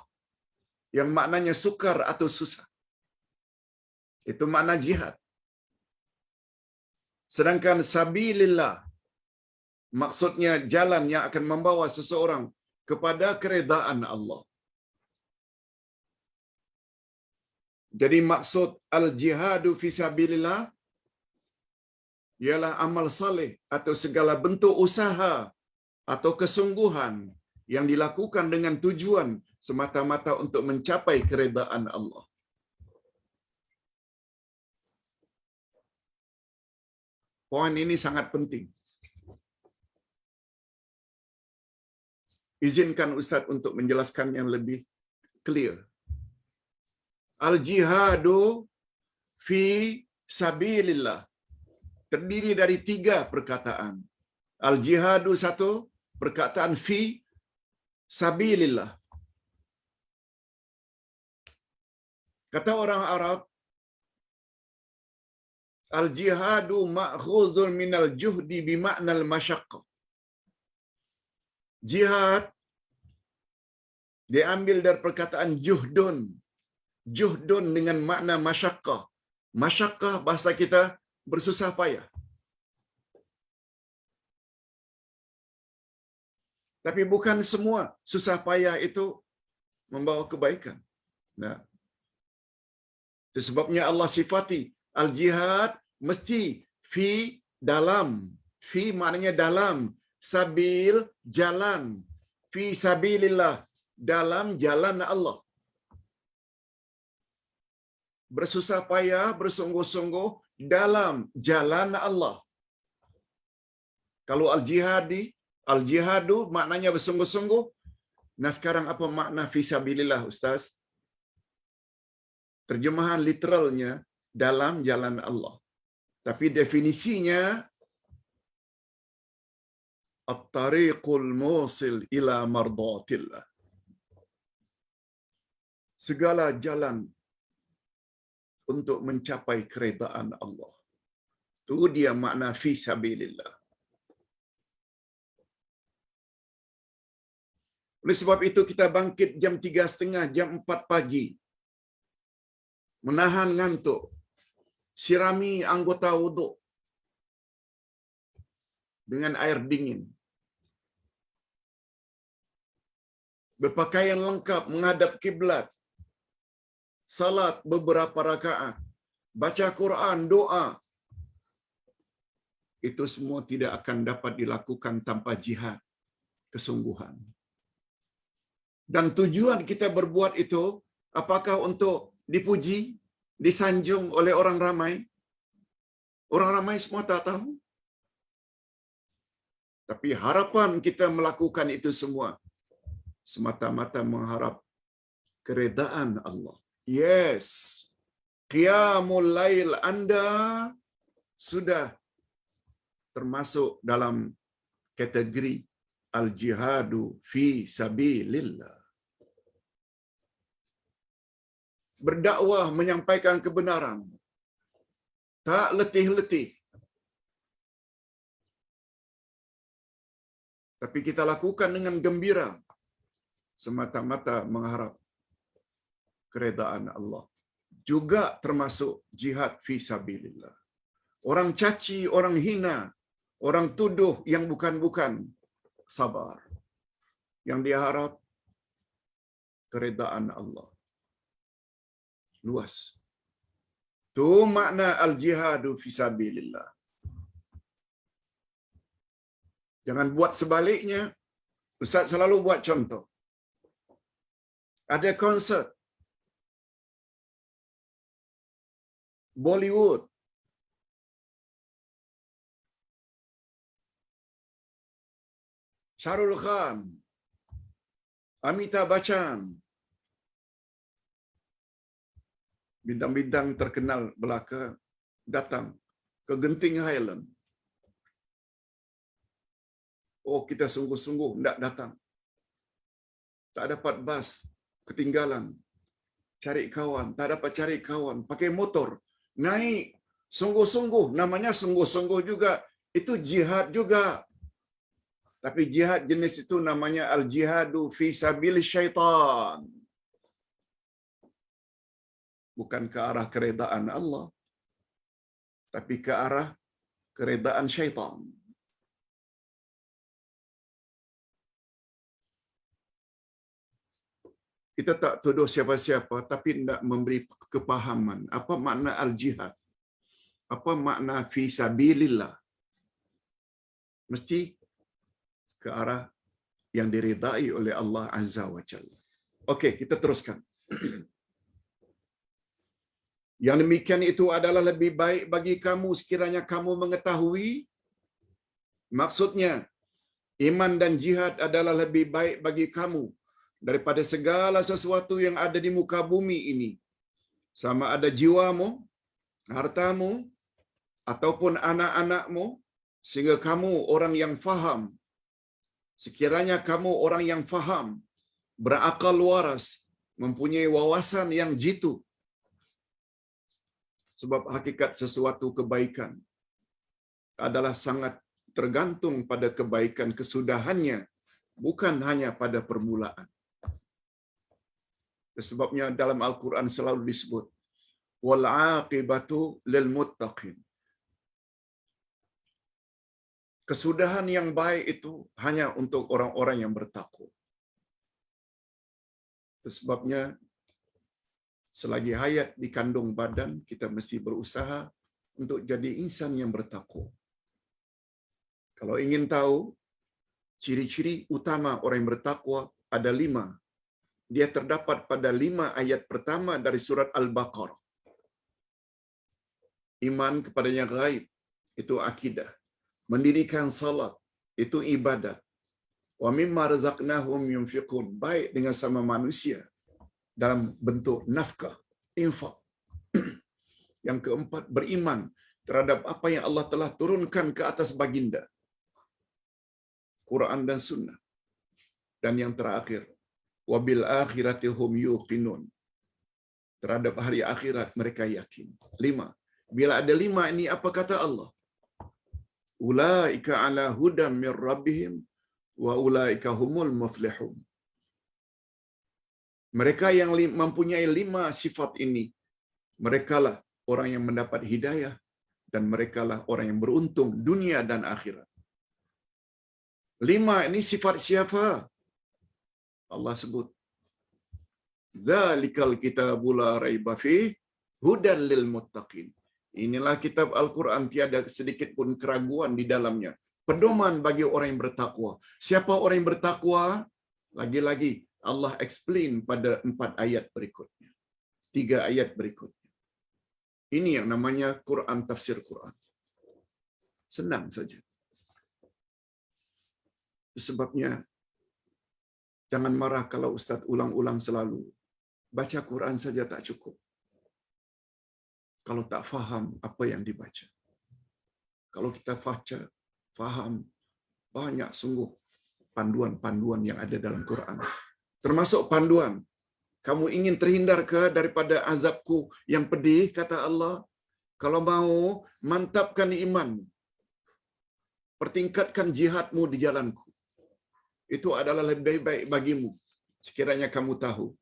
yang maknanya sukar atau susah. Itu makna jihad. Sedangkan sabilillah, maksudnya jalan yang akan membawa seseorang kepada keredaan Allah. Jadi maksud al-jihadu fisabilillah ialah amal saleh atau segala bentuk usaha atau kesungguhan yang dilakukan dengan tujuan semata-mata untuk mencapai keredaan Allah. Poin ini sangat penting. Izinkan Ustaz untuk menjelaskan yang lebih clear. Al-jihadu fi sabilillah terdiri dari 3 perkataan. Al-jihadu satu, perkataan fi sabilillah. Kata orang Arab, al-jihadu ma'khuzun minal juhdi bima'nal masyaqqah. Jihad diambil dari perkataan juhdun. Juhdun dengan makna masyaqqah. Masyaqqah bahasa kita bersusah payah. Tapi bukan semua susah payah itu membawa kebaikan. Nah, itu sebabnya Allah sifati al-jihad mesti fi dalam. Fi maknanya dalam. Sabil jalan. Fi sabilillah dalam jalan Allah. Bersusah payah, bersungguh-sungguh dalam jalan Allah. Kalau al-jihadu maknanya bersungguh-sungguh. Nah sekarang apa makna fisabilillah Ustaz? Terjemahan literalnya dalam jalan Allah. Tapi definisinya at-tariqul musil ila mardatillah. Segala jalan untuk mencapai keredaan Allah. Itu dia makna fisabilillah. Oleh sebab itu kita bangkit jam 3:30, jam 4 pagi. Menahan ngantuk. Sirami anggota wuduk dengan air dingin. Berpakaian lengkap menghadap kiblat. Salat beberapa rakaat. Baca Quran, doa. Itu semua tidak akan dapat dilakukan tanpa jihad, kesungguhan. Dan tujuan kita berbuat itu, apakah untuk dipuji, disanjung oleh orang ramai? Orang ramai semua tak tahu. Tapi harapan kita melakukan itu semua semata-mata mengharap keredaan Allah. Yes, qiyamul lail Anda sudah termasuk dalam kategori al-jihadu fi sabilillah. Berdakwah menyampaikan kebenaran. Tak letih-letih. Tapi kita lakukan dengan gembira. Semata-mata mengharap keredaan Allah. Juga termasuk jihad fi sabilillah. Orang caci, orang hina, orang tuduh yang bukan-bukan, sabar. Yang dia harap keredaan Allah. Luas. Itu makna al-jihadu fi sabilillah. Jangan buat sebaliknya. Ustaz selalu buat contoh. Ada konsert Bollywood. Shahrul Khan, Amitabh Bachchan, bintang-bintang terkenal belaka datang ke Genting Highland. Oh, kita sungguh-sungguh tidak datang. Tak dapat bas, ketinggalan. Cari kawan, tak dapat cari kawan. Pakai motor, naik. Sungguh-sungguh, namanya sungguh-sungguh juga. Itu jihad juga. Tapi jihad jenis itu namanya al-jihadu fi sabil syaitan. Bukan ke arah keredaan Allah. Tapi ke arah keredaan syaitan. kita tak tuduh siapa-siapa, tapi tidak memberi kepahaman apa makna al-jihad, apa makna fi sabilillah. Mesti ke arah yang diridai oleh Allah Azza wa Jalla. Okey, kita teruskan. Yang demikian itu adalah lebih baik bagi kamu sekiranya kamu mengetahui. Maksudnya, iman dan jihad adalah lebih baik bagi kamu daripada segala sesuatu yang ada di muka bumi ini. Sama ada jiwamu, hartamu, ataupun anak-anakmu, sehingga kamu orang yang faham. Sekiranya kamu orang yang faham, berakal waras, mempunyai wawasan yang jitu. Sebab hakikat sesuatu kebaikan adalah sangat tergantung pada kebaikan kesudahannya, bukan hanya pada permulaan. Sebabnya dalam Al-Quran selalu disebut wal aqibatu lil muttaqin. Kesudahan yang baik itu hanya untuk orang-orang yang bertakwa. Sebabnya selagi hayat di kandung badan, kita mesti berusaha untuk jadi insan yang bertakwa. Kalau ingin tahu ciri-ciri utama orang yang bertakwa, ada 5. Dia terdapat pada 5 ayat pertama dari surat Al-Baqarah. Iman kepadanya gaib, itu akidah. Mendirikan salat, itu ibadat. Wa mimma razaqnahum yunfiqun, baik dengan sama manusia dalam bentuk nafkah, infak. Yang keempat, beriman terhadap apa yang Allah telah turunkan ke atas baginda, Quran dan Sunnah. Dan yang terakhir, wabil akhirati hum yuqinun, terhadap hari akhirat mereka yakin. 5. Bila ada 5 ini, apa kata Allah? Ulaika ala hudam min rabbihim wa ulaika humul muflihun. Mereka yang mempunyai 5 sifat ini, merekalah orang yang mendapat hidayah, dan merekalah orang yang beruntung dunia dan akhirat. 5 ini sifat siapa? Allah sebut, Zalikal kitabu la raiba fih hudan lil muttaqin. Inilah kitab Al-Quran, tiada sedikit pun keraguan di dalamnya, pedoman bagi orang yang bertakwa. Siapa orang yang bertakwa? Lagi-lagi Allah explain pada 4 ayat berikutnya, 3 ayat berikutnya. Ini yang namanya Quran, tafsir Quran. Senang saja. Sebabnya jangan marah kalau Ustaz ulang-ulang selalu. Baca Quran saja tak cukup kalau tak faham apa yang dibaca. Kalau kita baca, faham, banyak sungguh panduan-panduan yang ada dalam Quran. Termasuk panduan, kamu ingin terhindar ke daripada azabku yang pedih, kata Allah, kalau mau, mantapkan iman, pertingkatkan jihadmu di jalanku. Itu adalah lebih baik bagimu, sekiranya kamu tahu.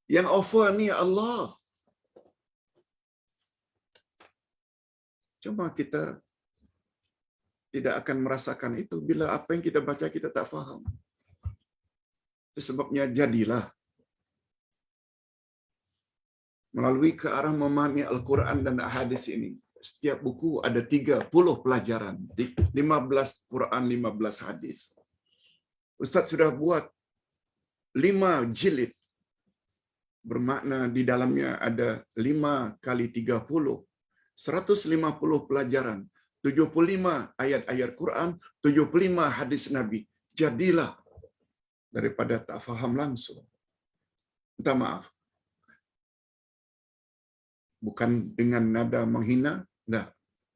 Yang offer ni Allah. Cuma kita tidak akan merasakan itu bila apa yang kita baca kita tak faham. Itu sebabnya jadilah melalui ke arah memahami Al-Quran dan hadis ini. Setiap buku ada 30 pelajaran, 15 Quran, 15 hadis. Ustaz sudah buat 5 jilid. Bermakna di dalamnya ada 5 kali 30, 150 pelajaran, 75 ayat-ayat Quran, 75 hadis Nabi. Jadilah daripada tak faham langsung. Minta maaf. Bukan dengan nada menghina, enggak.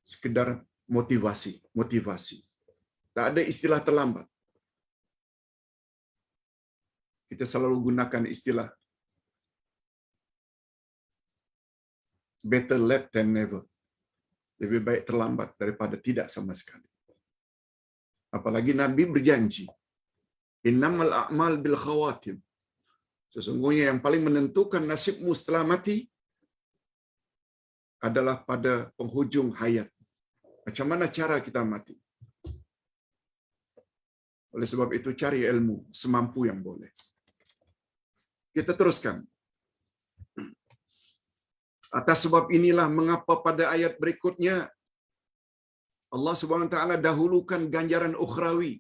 Sekedar motivasi. Tak ada istilah terlambat. Kita selalu gunakan istilah better late than never. Lebih baik terlambat daripada tidak sama sekali. Apalagi Nabi berjanji, innamal a'mal bil khawatim. Sesungguhnya yang paling menentukan nasibmu setelah mati adalah pada penghujung hayat. Macam mana cara kita mati? Oleh sebab itu cari ilmu semampu yang boleh. Kita teruskan. Atas sebab inilah mengapa pada ayat berikutnya Allah Subhanahu wa taala dahulukan ganjaran ukhrawi,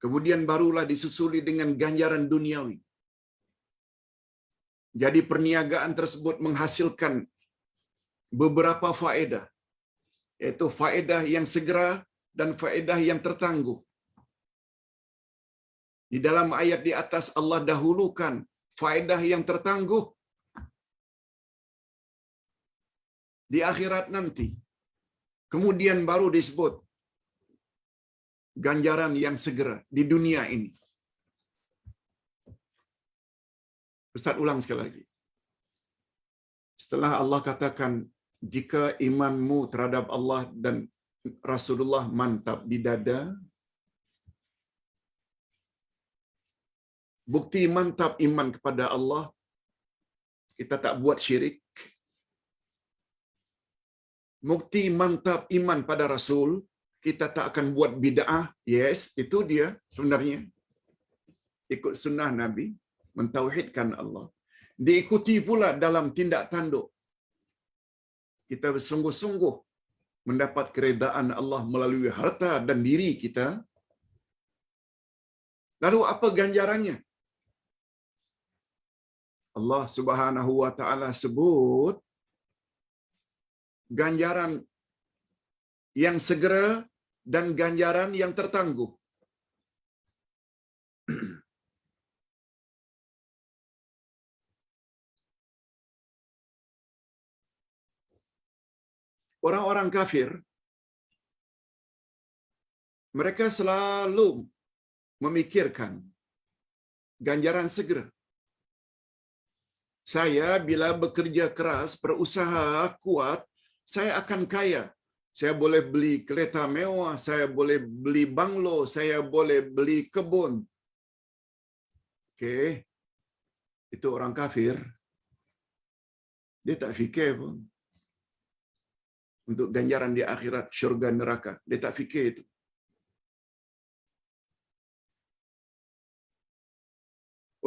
kemudian barulah disusuli dengan ganjaran duniawi. Jadi perniagaan tersebut menghasilkan beberapa faedah, yaitu faedah yang segera dan faedah yang tertangguh. Di dalam ayat di atas Allah dahulukan faedah yang tertangguh di akhirat nanti. Kemudian baru disebut ganjaran yang segera di dunia ini. Ustaz ulang sekali lagi. Setelah Allah katakan, jika imanmu terhadap Allah dan Rasulullah mantap di dada, bukti mantap iman kepada Allah, kita tak buat syirik. Bukti mantap iman pada Rasul, kita tak akan buat bid'ah. Yes, itu dia sebenarnya. Ikut sunnah Nabi, mentauhidkan Allah. Diikuti pula dalam tindak tanduk. Kita bersungguh-sungguh mendapat keredaan Allah melalui harta dan diri kita. Lalu apa ganjarannya? Allah Subhanahu wa taala sebut ganjaran yang segera dan ganjaran yang tertangguh. Orang-orang kafir, mereka selalu memikirkan ganjaran segera. Saya bila bekerja keras, berusaha kuat, saya akan kaya. Saya boleh beli kereta mewah, saya boleh beli banglo, saya boleh beli kebun. Okey. Itu orang kafir. Dia tak fikir pun untuk ganjaran di akhirat, syurga neraka. Dia tak fikir itu.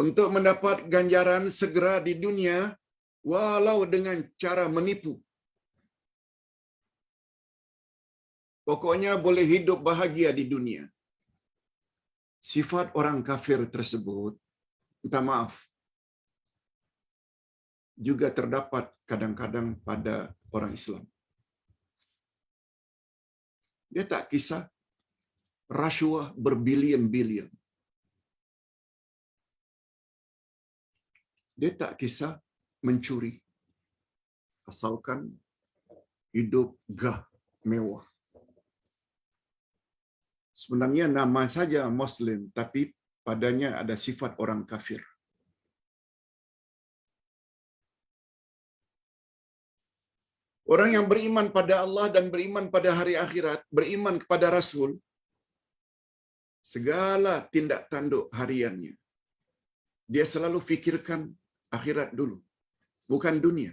Untuk mendapat ganjaran segera di dunia, walau dengan cara menipu. Pokoknya boleh hidup bahagia di dunia. Sifat orang kafir tersebut, minta maaf, juga terdapat kadang-kadang pada orang Islam. Dia tak kisah rasuah berbilion-bilion. Dia tak kisah mencuri. Asalkan hidup gah, mewah. Sebenarnya nama saja Muslim, tapi padanya ada sifat orang kafir. Orang yang beriman pada Allah dan beriman pada hari akhirat, beriman kepada Rasul, segala tindak tanduk hariannya, dia selalu fikirkan akhirat dulu, bukan dunia.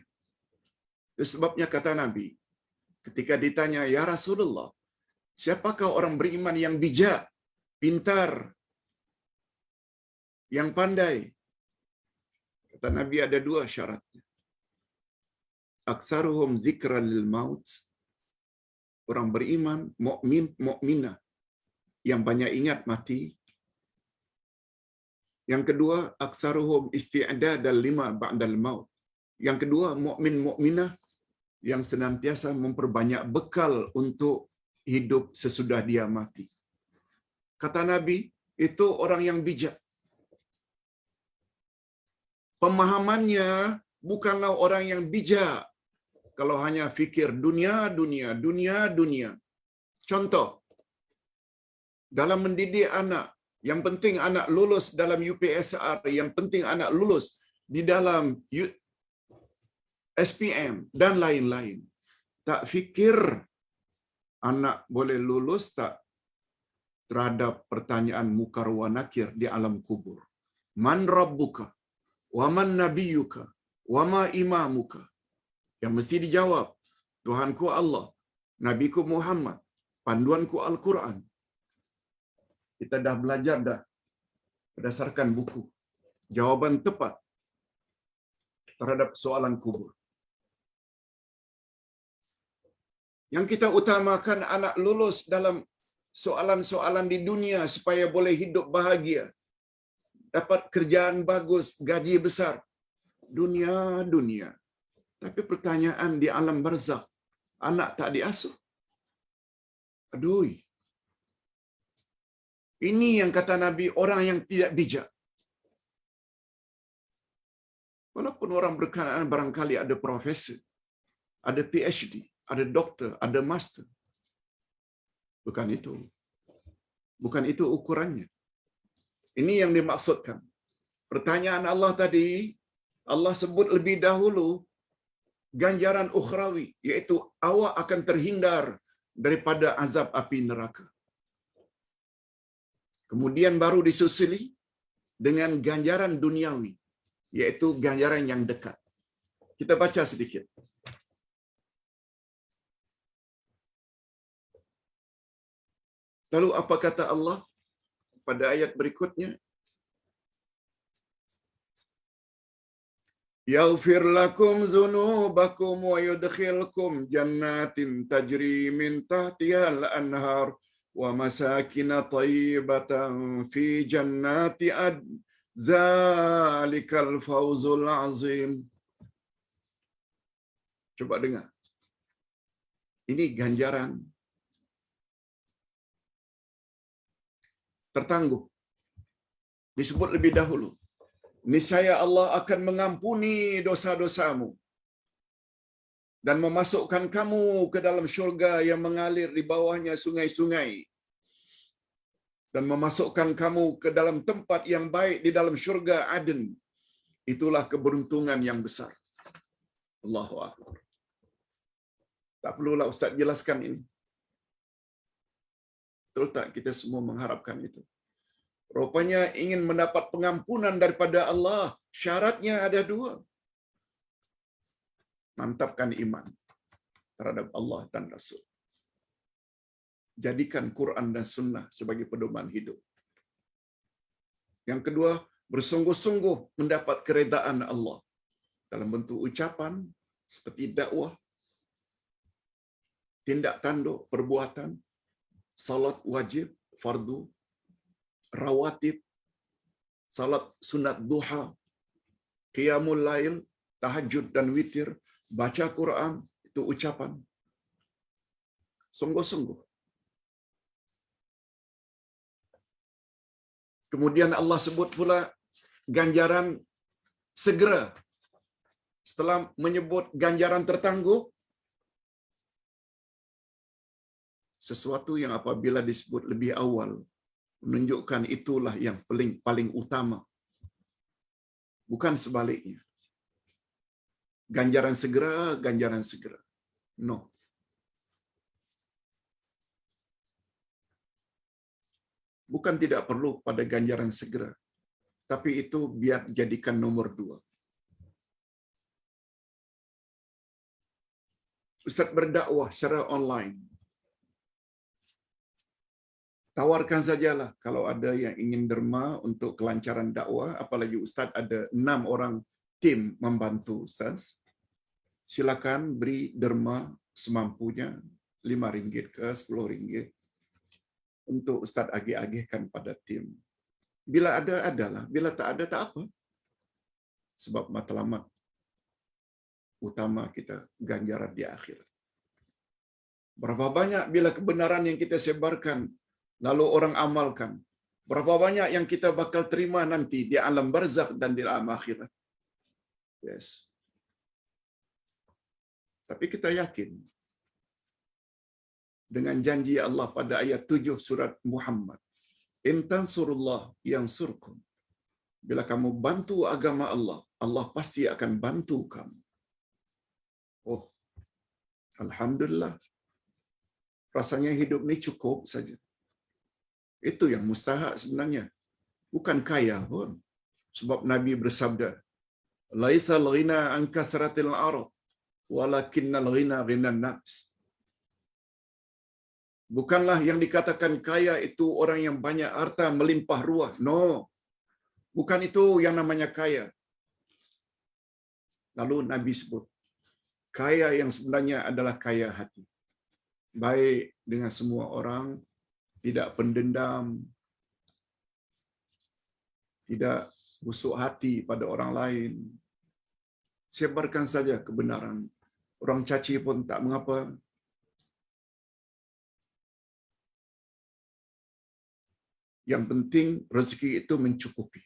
Itu sebabnya kata Nabi, ketika ditanya, "Ya Rasulullah, siapakah orang beriman yang bijak, pintar, yang pandai?" Kata Nabi ada dua syaratnya. Aktsaruhum dzikran lil maut. Orang beriman, mukmin, mukminah yang banyak ingat mati. Yang kedua, aktsaruhum isti'dadan lima ba'dal maut. Yang kedua, mukmin, mukminah yang senantiasa memperbanyak bekal untuk hidup sesudah dia mati. Kata Nabi, itu orang yang bijak. Pemahamannya bukanlah orang yang bijak kalau hanya fikir dunia, dunia, dunia, dunia. Contoh, dalam mendidik anak, yang penting anak lulus dalam UPSR, yang penting anak lulus di dalam SPM dan lain-lain. Tak fikir anak boleh lulus tak terhadap pertanyaan mukar wa nakir di alam kubur. Man rabbuka? Wa man nabiyuka? Wa ma imamuka? Yang mesti dijawab, Tuhanku Allah, Nabiku Muhammad, panduanku Al-Quran. Kita dah belajar dah berdasarkan buku. Jawaban tepat terhadap soalan kubur. Yang kita utamakan anak lulus dalam soalan-soalan di dunia supaya boleh hidup bahagia, dapat kerjaan bagus, gaji besar. Dunia. Tapi pertanyaan di alam barzakh, anak tak diasuh. Aduh. Ini yang kata Nabi, orang yang tidak bijak. Walaupun orang berkenaan barangkali ada profesor, ada PhD, ada doktor, ada master. Bukan itu. Bukan itu ukurannya. Ini yang dimaksudkan. Pertanyaan Allah tadi, Allah sebut lebih dahulu ganjaran ukhrawi, yaitu awak akan terhindar daripada azab api neraka. Kemudian baru disusuli dengan ganjaran duniawi, yaitu ganjaran yang dekat. Kita baca sedikit. Lalu apa kata Allah pada ayat berikutnya? Yaghfir lakum dzunubakum wa yudkhilkum jannatin tajri min tahtiha al-anhar wa masakin thayyibatan fi jannati ad zalikal fawzul azim. Coba dengar. Ini ganjaran tertangguh. Disebut lebih dahulu. Niscaya Allah akan mengampuni dosa-dosamu dan memasukkan kamu ke dalam syurga yang mengalir di bawahnya sungai-sungai, dan memasukkan kamu ke dalam tempat yang baik di dalam syurga Aden. Itulah keberuntungan yang besar. Allahu Akbar. Tak perlulah Ustaz jelaskan ini. Betul tak kita semua mengharapkan itu? Rupanya ingin mendapat pengampunan daripada Allah, syaratnya ada dua. Mantapkan iman terhadap Allah dan Rasul. Jadikan Quran dan Sunnah sebagai pedoman hidup. Yang kedua, bersungguh-sungguh mendapat keredaan Allah dalam bentuk ucapan seperti dakwah, tindak tanduk, perbuatan, salat wajib, fardu, rawatib, salat sunat duha, qiyamul lail, tahajud dan witir, baca Quran, itu ucapan. Sungguh-sungguh. Kemudian Allah sebut pula ganjaran segera. Setelah menyebut ganjaran tertangguh, sesuatu yang apabila disebut lebih awal, menunjukkan itulah yang paling utama. Bukan sebaliknya. Ganjaran segera. No. Bukan tidak perlu pada ganjaran segera. Tapi itu biar jadikan nomor 2. Ustaz berdakwah secara online. Tawarkan sajalah kalau ada yang ingin derma untuk kelancaran dakwah, apalagi Ustaz ada 6 orang tim membantu Ustaz. Silakan beri derma semampunya, RM5 ke RM10 untuk Ustaz agih-agihkan pada tim. Bila ada, adalah. Bila tak ada, tak apa. Sebab matlamat utama kita ganjaran di akhirat. Berapa banyak bila kebenaran yang kita sebarkan lalu orang amalkan, berapa banyak yang kita bakal terima nanti di alam barzakh dan di alam akhirat. Yes. Tapi kita yakin dengan janji Allah pada ayat 7 surat Muhammad, in tansurullah yansurkum. Bila kamu bantu agama Allah, Allah pasti akan bantu kamu. Oh, alhamdulillah. Rasanya hidup ni cukup saja. Itu yang mustahak sebenarnya. Bukan kaya pun. Sebab Nabi bersabda, laisal ghina an kathratil arad, walakinnal ghina ghinan nafs. Bukanlah yang dikatakan kaya itu orang yang banyak harta melimpah ruah. No. Bukan itu yang namanya kaya. Lalu Nabi sebut, kaya yang sebenarnya adalah kaya hati. Baik dengan semua orang, tidak pendendam, tidak busuk hati pada orang lain. Sebarkan saja kebenaran. Orang caci pun tak mengapa. Yang penting rezeki itu mencukupi.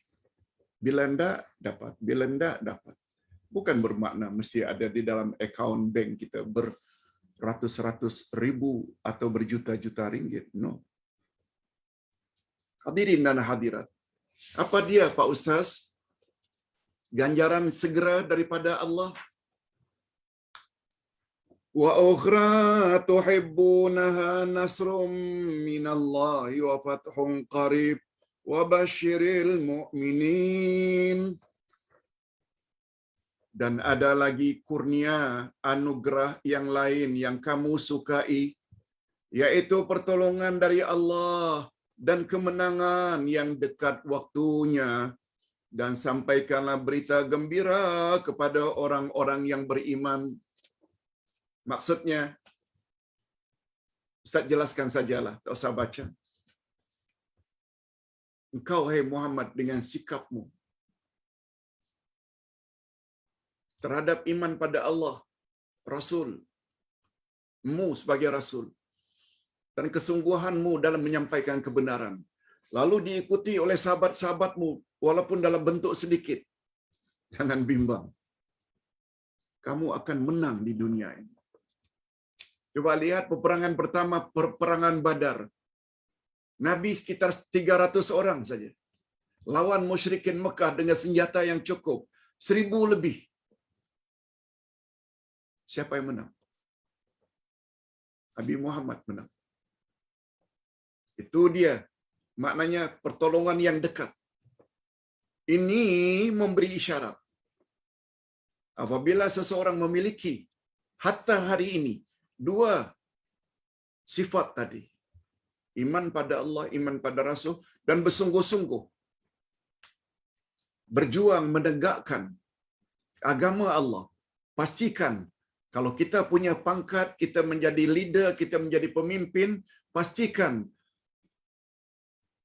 Bila enggak, dapat. Bila enggak, dapat. Bukan bermakna mesti ada di dalam akaun bank kita beratus-ratus ribu atau berjuta-juta ringgit. No. Hadirin dan hadirat. Apa dia Pak Ustaz? Ganjaran segera daripada Allah. Wa ukhra tuhibbunaha nasrum minallahi wa fathun qarib wa basyiril mu'minin. Dan ada lagi kurnia anugerah yang lain yang kamu sukai, yaitu pertolongan dari Allah dan kemenangan yang dekat waktunya. Dan sampaikanlah berita gembira kepada orang-orang yang beriman. Maksudnya, Ustaz jelaskan sajalah, tak usah baca. Engkau, hai Muhammad, dengan sikapmu terhadap iman pada Allah, Rasul-Mu sebagai Rasul, dan kesungguhanmu dalam menyampaikan kebenaran, lalu diikuti oleh sahabat-sahabatmu, walaupun dalam bentuk sedikit, jangan bimbang. Kamu akan menang di dunia ini. Coba lihat peperangan pertama, peperangan Badar. Nabi sekitar 300 orang saja. Lawan musyrikin Mekah dengan senjata yang cukup. 1000 lebih. Siapa yang menang? Nabi Muhammad menang. Itu dia. Maknanya pertolongan yang dekat. Ini memberi isyarat. Apabila seseorang memiliki hatta hari ini 2 sifat tadi, iman pada Allah, iman pada Rasul, dan bersungguh-sungguh berjuang menegakkan agama Allah. Pastikan kalau kita punya pangkat, kita menjadi leader, kita menjadi pemimpin, pastikan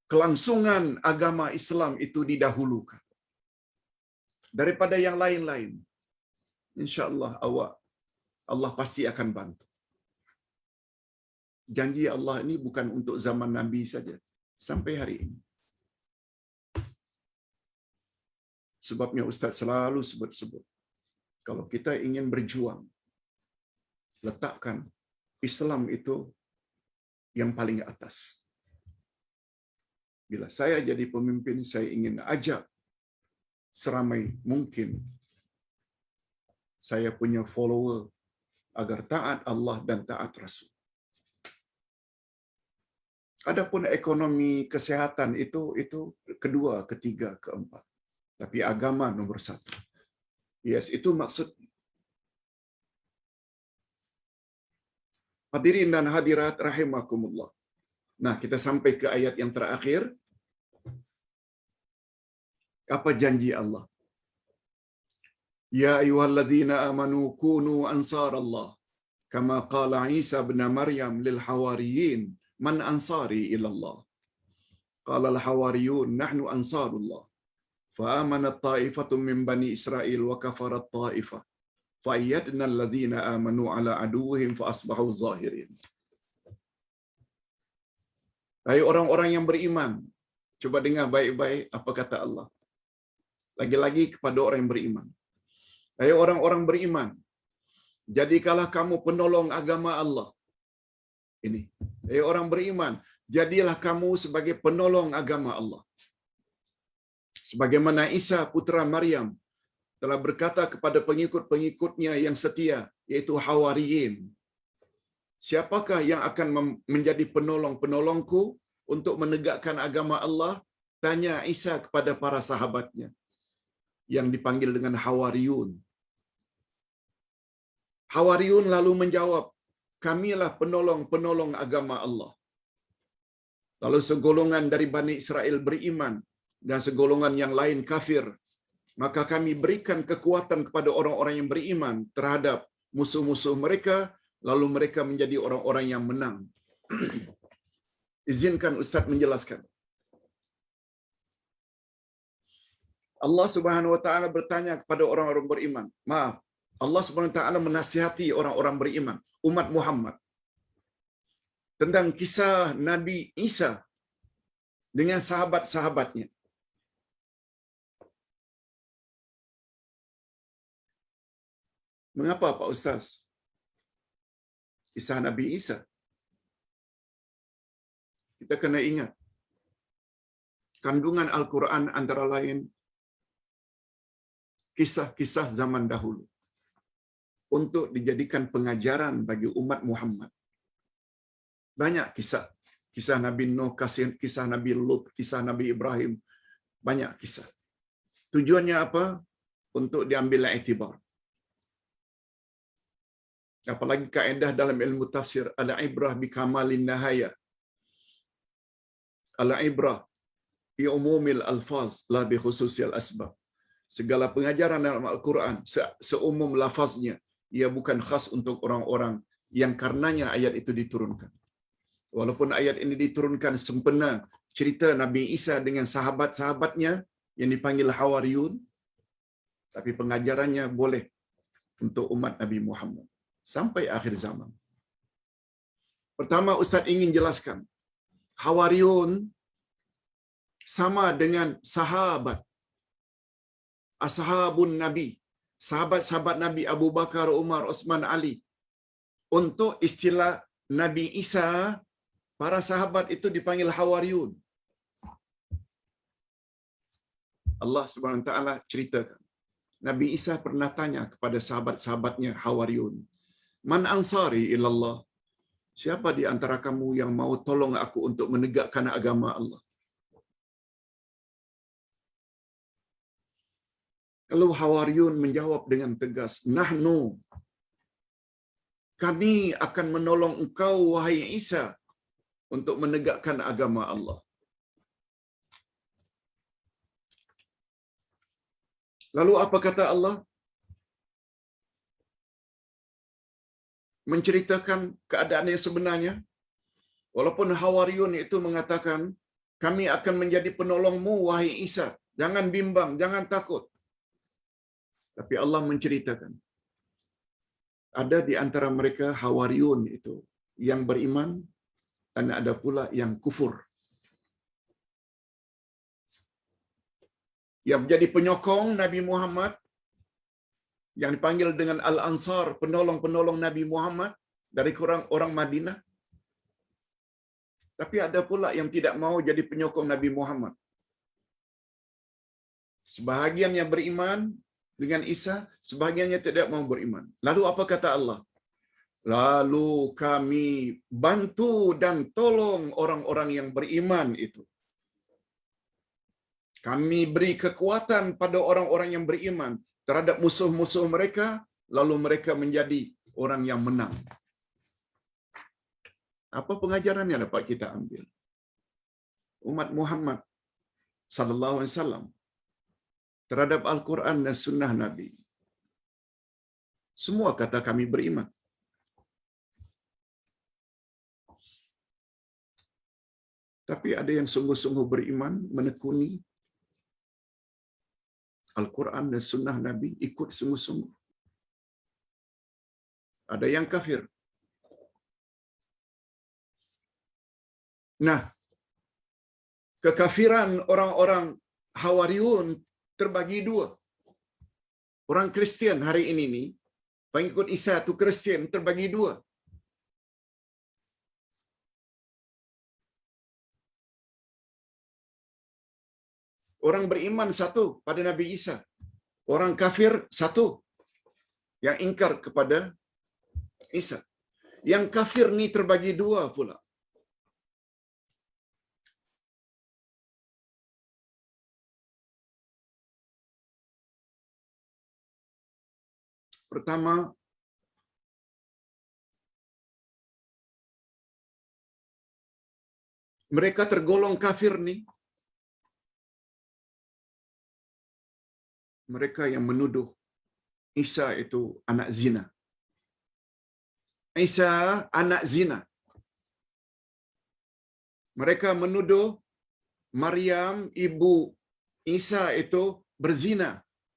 kelangsungan agama Islam itu didahulukan daripada yang lain-lain. InsyaAllah Allah pasti akan bantu. Janji Allah ini bukan untuk zaman Nabi saja, sampai hari ini. Sebabnya Ustaz selalu sebut-sebut, kalau kita ingin berjuang, letakkan Islam itu yang paling atas. Bila saya jadi pemimpin, saya ingin ajak seramai mungkin saya punya follower agar taat Allah dan taat Rasul. Adapun ekonomi, kesehatan itu kedua, ketiga, keempat. Tapi agama nomor 1. Yes, itu maksud. Hadirin dan hadirat rahimakumullah. Nah, kita sampai ke ayat yang terakhir. Apa janji Allah? Ya ayyuhalladzina amanu kunu ansarallah kama qala Isa bin Maryam lil hawariyin man ansari ila Allah. Qala al hawariyun nahnu ansarullah. Fa amanat ta'ifatun min bani Israil wa kafarat ta'ifah. Fa ayyadna alladzina amanu ala aduwwihim fa asbahu zahirin. Hai orang-orang yang beriman, coba dengar baik-baik apa kata Allah. Lagi-lagi kepada orang yang beriman. Hai orang-orang beriman, jadikanlah kamu penolong agama Allah. Ini. Hai orang beriman, jadilah kamu sebagai penolong agama Allah. Sebagaimana Isa putra Maryam telah berkata kepada pengikut-pengikutnya yang setia, yaitu Hawariyin, siapakah yang akan menjadi penolong-penolongku untuk menegakkan agama Allah? Tanya Isa kepada para sahabatnya yang dipanggil dengan Hawariyun. Hawariyun lalu menjawab, kamilah penolong-penolong agama Allah. Lalu segolongan dari Bani Israel beriman dan segolongan yang lain kafir. maka kami berikan kekuatan kepada orang-orang yang beriman terhadap musuh-musuh mereka, lalu mereka menjadi orang-orang yang menang. Izinkan Ustaz menjelaskan. Allah Subhanahu wa taala bertanya kepada orang-orang beriman. Maaf, Allah Subhanahu wa taala menasihati orang-orang beriman, umat Muhammad, tentang kisah Nabi Isa dengan sahabat-sahabatnya. Mengapa Pak Ustaz? Kisah Nabi Isa. Kita kena ingat, kandungan Al-Quran antara lain kisah-kisah zaman dahulu untuk dijadikan pengajaran bagi umat Muhammad. Banyak kisah. Kisah Nabi Nuh, kisah Nabi Lut, kisah Nabi Ibrahim. Banyak kisah. Tujuannya apa? Untuk diambil iktibar. Apalagi kaedah dalam ilmu tafsir, al-ibrah bi kamalin nahaya. Al-ibrah bi umumil alfaz la bi khususil asbab. Segala pengajaran dalam Al-Quran seumum lafaznya, ia bukan khas untuk orang-orang yang karenanya ayat itu diturunkan. Walaupun ayat ini diturunkan sempena cerita Nabi Isa dengan sahabat-sahabatnya yang dipanggil Hawariyun, tapi pengajarannya boleh untuk umat Nabi Muhammad sampai akhir zaman. Pertama, Ustaz ingin jelaskan, Hawariyun sama dengan sahabat, ashabun Nabi, sahabat-sahabat Nabi Abu Bakar, Umar, Utsman, Ali. Untuk istilah Nabi Isa, para sahabat itu dipanggil Hawariyun. Allah Subhanahu wa taala ceritakan, Nabi Isa pernah tanya kepada sahabat-sahabatnya Hawariyun, "Man ansari ilallah?" Siapa di antara kamu yang mau tolong aku untuk menegakkan agama Allah? Lalu Hawariyun menjawab dengan tegas, "Nahnu, kami akan menolong engkau wahai Isa untuk menegakkan agama Allah." Lalu apa kata Allah? Menceritakan keadaan yang sebenarnya. Walaupun Hawariyun itu mengatakan, "Kami akan menjadi penolongmu wahai Isa. Jangan bimbang, jangan takut." Tapi Allah menceritakan, ada di antara mereka Hawariyun itu yang beriman dan ada pula yang kufur. Yang menjadi penyokong Nabi Muhammad, yang dipanggil dengan Al-Ansar, penolong-penolong Nabi Muhammad dari orang Madinah. Tapi ada pula yang tidak mau jadi penyokong Nabi Muhammad. Sebahagian yang beriman dengan Isa, sebahagiannya tidak mau beriman. Lalu apa kata Allah? Lalu kami bantu dan tolong orang-orang yang beriman itu. Kami beri kekuatan pada orang-orang yang beriman terhadap musuh-musuh mereka, lalu mereka menjadi orang yang menang. Apa pengajaran yang dapat kita ambil? Umat Muhammad sallallahu alaihi wasallam terhadap Al-Quran dan Sunnah Nabi. Semua kata kami beriman. Tapi ada yang sungguh-sungguh beriman, menekuni Al-Quran dan Sunnah Nabi, ikut sungguh-sungguh. Ada yang kafir. Nah, kekafiran orang-orang Hawariyun terbagi dua. Orang Kristian hari ini ni, pengikut Isa tu Kristian terbagi dua. Orang beriman satu pada Nabi Isa. Orang kafir satu yang ingkar kepada Isa. Yang kafir ni terbagi dua pula. Pertama, mereka tergolong kafir ni mereka yang menuduh Isa itu anak zina. Isa anak zina. Mereka menuduh Maryam ibu Isa itu berzina.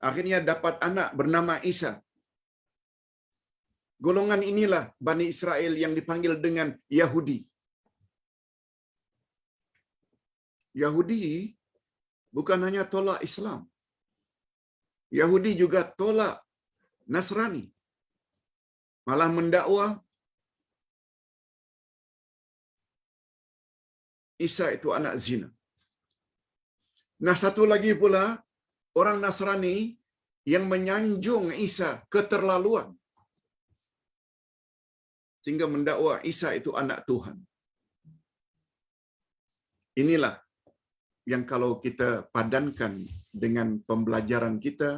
Akhirnya dapat anak bernama Isa. Golongan inilah Bani Israel yang dipanggil dengan Yahudi. Yahudi bukan hanya tolak Islam. Yahudi juga tolak Nasrani. Malah mendakwa Isa itu anak zina. Nah, satu lagi pula orang Nasrani yang menyanjung Isa keterlaluan, sehingga mendakwa Isa itu anak Tuhan. Inilah yang kalau kita padankan dengan pembelajaran kita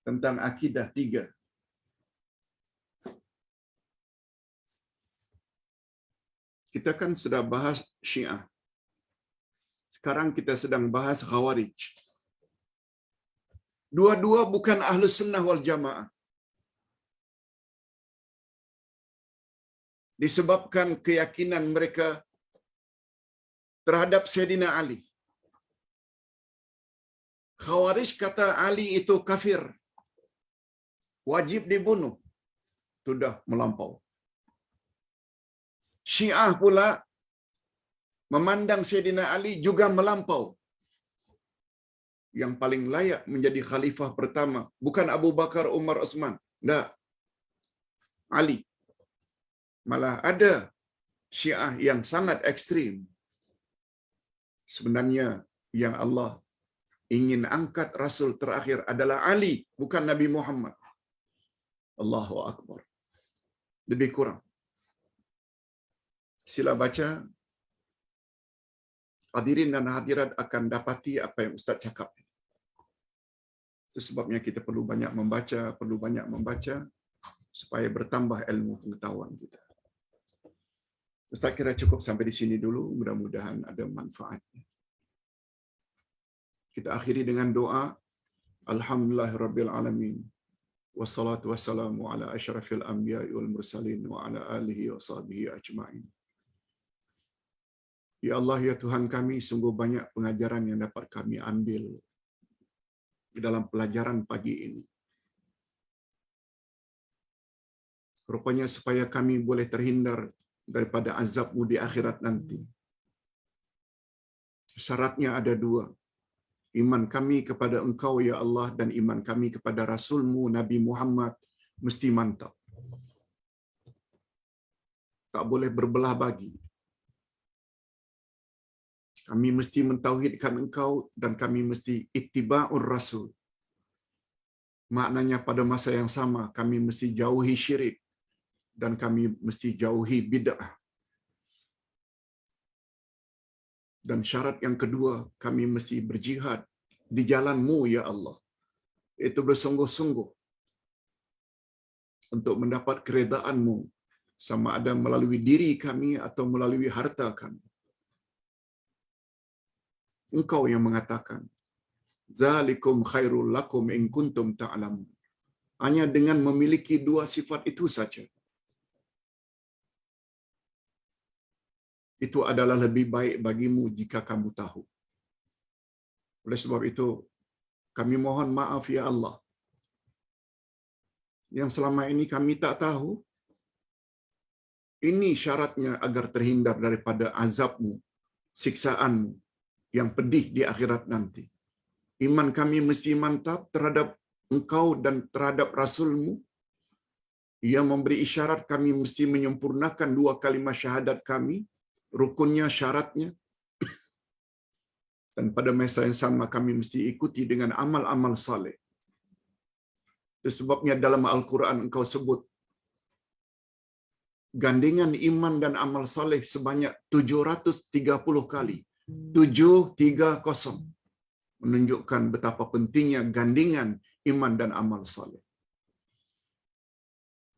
tentang akidah 3. Kita kan sudah bahas Syiah. Sekarang kita sedang bahas Khawarij. Dua-dua bukan Ahlus Sunnah wal Jamaah. Disebabkan keyakinan mereka terhadap Sayyidina Ali. Khawarij kata Ali itu kafir, wajib dibunuh. Sudah melampau. Syiah pula memandang Sayyidina Ali juga melampau. Yang paling layak menjadi khalifah pertama bukan Abu Bakar, Umar, Utsman. Tidak. Ali. Malah ada Syiah yang sangat ekstrim. Sebenarnya yang Allah ingin angkat Rasul terakhir adalah Ali, bukan Nabi Muhammad. Allahu Akbar. Lebih kurang. Sila baca. Hadirin dan hadirat akan dapati apa yang Ustaz cakap. Itu sebabnya kita perlu banyak membaca supaya bertambah ilmu pengetahuan kita. Ustaz kira cukup sampai di sini dulu, mudah-mudahan ada manfaatnya. Kita akhiri dengan doa. Alhamdulillahirabbil alamin. Wassalatu wassalamu ala asyrafil anbiya'i wal mursalin wa ala alihi wa sahbihi ajma'in. Ya Allah, ya Tuhan kami, sungguh banyak pengajaran yang dapat kami ambil di dalam pelajaran pagi ini. Rupanya supaya kami boleh terhindar daripada azab-Mu di akhirat nanti. Syaratnya ada 2. Iman kami kepada Engkau, ya Allah, dan iman kami kepada Rasul-Mu, Nabi Muhammad, mesti mantap. Tak boleh berbelah bagi. Kami mesti mentauhidkan Engkau dan kami mesti ittiba'ur Rasul. Maknanya pada masa yang sama kami mesti jauhi syirik dan kami mesti jauhi bid'ah. Dan syarat yang kedua, kami mesti berjihad di jalan-Mu, ya Allah. Itu bersungguh-sungguh untuk mendapat keredaan-Mu, sama ada melalui diri kami atau melalui harta kami. Engkau yang mengatakan, Zalikum khairul lakum in kuntum ta'lamun. Hanya dengan memiliki 2 sifat itu saja, itu adalah lebih baik bagimu jika kamu tahu. Oleh sebab itu, kami mohon maaf ya Allah, yang selama ini kami tak tahu. Ini syaratnya agar terhindar daripada azab-Mu, siksaan-Mu yang pedih di akhirat nanti. Iman kami mesti mantap terhadap Engkau dan terhadap Rasul-Mu. Ia memberi isyarat kami mesti menyempurnakan 2 kalimat syahadat kami, rukunnya, syaratnya. Dan pada masa yang sama kami mesti ikuti dengan amal-amal saleh. Itu sebabnya dalam Al-Quran Engkau sebut gandingan iman dan amal saleh sebanyak 730 kali. 730 menunjukkan betapa pentingnya gandingan iman dan amal saleh.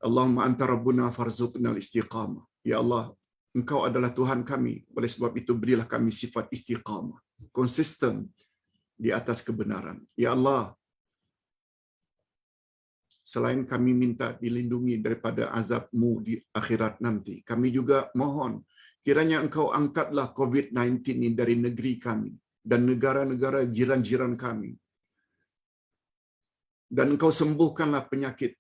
Allahumma anta rabbuna farzuqnal istiqamah. Ya Allah, Engkau adalah Tuhan kami, oleh sebab itu berilah kami sifat istiqamah, konsisten di atas kebenaran. Ya Allah, selain kami minta dilindungi daripada azab-Mu di akhirat nanti, kami juga mohon kiranya Engkau angkatlah COVID-19 ini dari negeri kami dan negara-negara jiran-jiran kami. Dan Engkau sembuhkanlah penyakit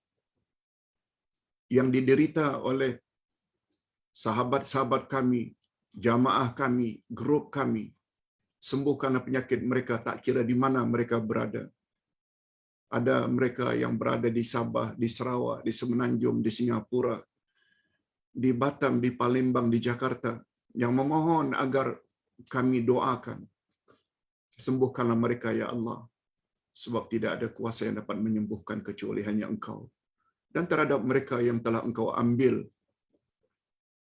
yang diderita oleh sahabat-sahabat kami, jamaah kami, grup kami. Sembuhkanlah penyakit mereka tak kira di mana mereka berada. Ada mereka yang berada di Sabah, di Sarawak, di Semenanjung, di Singapura, di Batam, di Palembang, di Jakarta, yang memohon agar kami doakan. Sembuhkanlah mereka, ya Allah. Sebab tidak ada kuasa yang dapat menyembuhkan kecuali hanya Engkau. Dan terhadap mereka yang telah Engkau ambil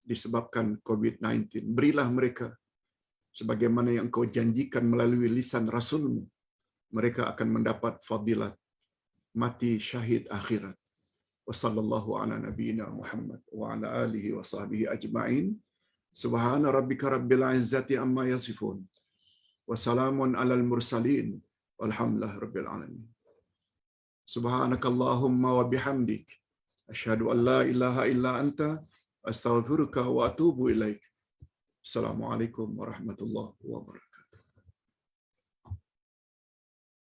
disebabkan COVID-19, berilah mereka sebagaimana yang Engkau janjikan melalui lisan Rasul-Mu. Mereka akan mendapat fadilat mati syahid akhirat. Wa sallallahu ala nabiyyina Muhammad wa ala alihi wa sahbihi ajma'in. Subhana rabbika rabbil izzati amma yasifun. Wa salamun alal mursalin. Walhamdulillahi rabbil alamin. Subhanakallahumma wa bihamdik. Asyhadu an la ilaha illa anta. Astaghfiruka wa atubu ilaik. Assalamualaikum warahmatullahi wabarakatuh.